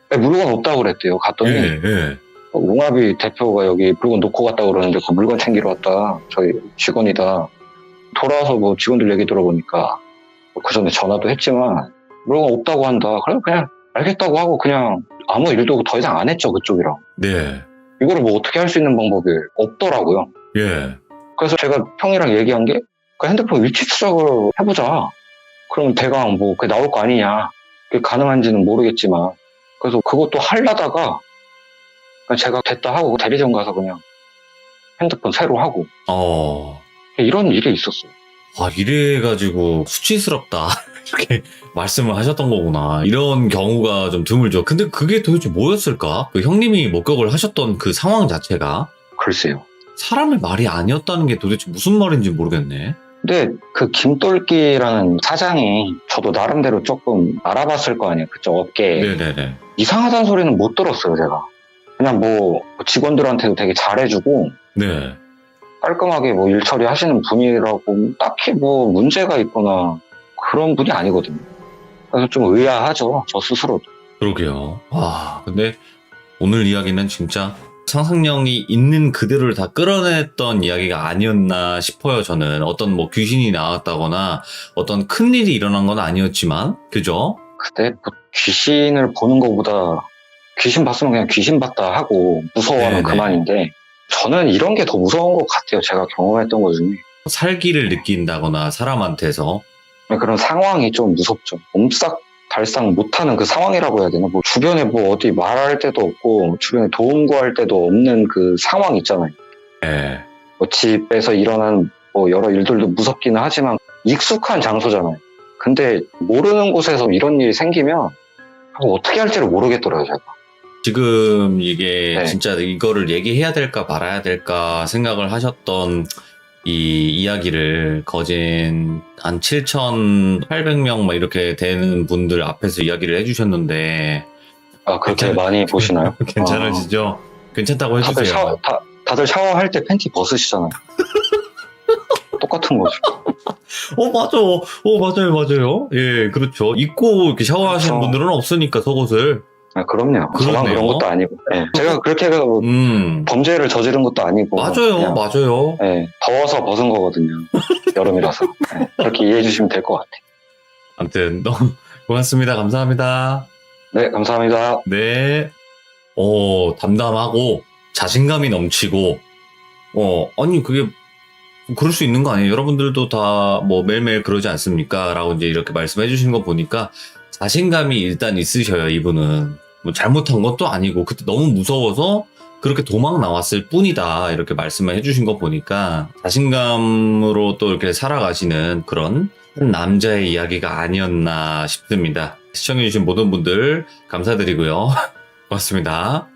네, 물건 없다고 그랬대요. 갔더니 예. 웅합이 대표가 여기 물건 놓고 갔다고 그러는데 그 물건 챙기러 왔다. 저희 직원이다. 돌아와서 뭐 직원들 얘기 들어보니까 그 전에 전화도 했지만 물건 없다고 한다. 그냥 알겠다고 하고 그냥 아무 일도 더 이상 안 했죠, 그쪽이랑. 네. 이거를 뭐 어떻게 할 수 있는 방법이 없더라고요. 예. 그래서 제가 형이랑 얘기한 게 그 핸드폰 위치 추적을 해보자. 그럼 대강 뭐 그게 나올 거 아니냐. 그게 가능한지는 모르겠지만. 그래서 그것도 하려다가 그냥 제가 됐다 하고 대리점 가서 그냥 핸드폰 새로 하고 이런 일이 있었어요. 이래가지고 수치스럽다. 이렇게 말씀을 하셨던 거구나. 이런 경우가 좀 드물죠. 근데 그게 도대체 뭐였을까? 그 형님이 목격을 하셨던 그 상황 자체가 글쎄요. 사람의 말이 아니었다는 게 도대체 무슨 말인지 모르겠네. 근데 그 김똘끼라는 사장이 저도 나름대로 조금 알아봤을 거 아니에요. 그쪽 업계. 네네네. 이상하다는 소리는 못 들었어요, 제가. 그냥 뭐 직원들한테도 되게 잘해주고 네. 깔끔하게 뭐 일 처리하시는 분이라고 딱히 뭐 문제가 있거나 그런 분이 아니거든요. 그래서 좀 의아하죠, 저 스스로도. 그러게요. 근데 오늘 이야기는 진짜 상상력이 있는 그대로를 다 끌어냈던 이야기가 아니었나 싶어요, 저는. 어떤 뭐 귀신이 나왔다거나 어떤 큰일이 일어난 건 아니었지만, 그죠? 그때 뭐 귀신을 보는 것보다 귀신 봤으면 그냥 귀신 봤다 하고 무서워하면 네네. 그만인데 저는 이런 게 더 무서운 것 같아요. 제가 경험했던 것 중에. 살기를 느낀다거나 사람한테서. 그런 상황이 좀 무섭죠. 옴싹달싹 못하는 그 상황이라고 해야 되나? 뭐 주변에 뭐 어디 말할 데도 없고 주변에 도움 구할 데도 없는 그 상황 있잖아요. 예. 뭐 집에서 일어난 뭐 여러 일들도 무섭기는 하지만 익숙한 장소잖아요. 근데 모르는 곳에서 이런 일이 생기면 어떻게 할지를 모르겠더라고요, 제가. 지금 이게 네. 진짜 이거를 얘기해야 될까 말아야 될까 생각을 하셨던 이 이야기를 거진 한 7,800명 막 이렇게 되는 분들 앞에서 이야기를 해주셨는데 그렇게 많이 보시나요? 괜찮으시죠? 괜찮다고 다들 해주세요. 다들 샤워할 때 팬티 벗으시잖아요. 똑같은 거죠. 맞아요. 예, 그렇죠. 입고 이렇게 샤워하시는 그렇죠. 분들은 없으니까 속옷을. 그럼요. 저만 그러네요. 그런 것도 아니고. 예, 제가 그렇게 해서 범죄를 저지른 것도 아니고. 그냥, 맞아요. 예, 더워서 벗은 거거든요. 여름이라서. 예, 그렇게 이해해 주시면 될 것 같아요. 아무튼 너무 고맙습니다. 감사합니다. 네, 감사합니다. 네. 담담하고 자신감이 넘치고 아니 그게 그럴 수 있는 거 아니에요? 여러분들도 다 뭐 매일매일 그러지 않습니까? 라고 이제 이렇게 말씀해 주신 거 보니까 자신감이 일단 있으셔요, 이분은. 뭐 잘못한 것도 아니고 그때 너무 무서워서 그렇게 도망 나왔을 뿐이다. 이렇게 말씀을 해 주신 거 보니까 자신감으로 또 이렇게 살아가시는 그런 한 남자의 이야기가 아니었나 싶습니다. 시청해 주신 모든 분들 감사드리고요. 고맙습니다.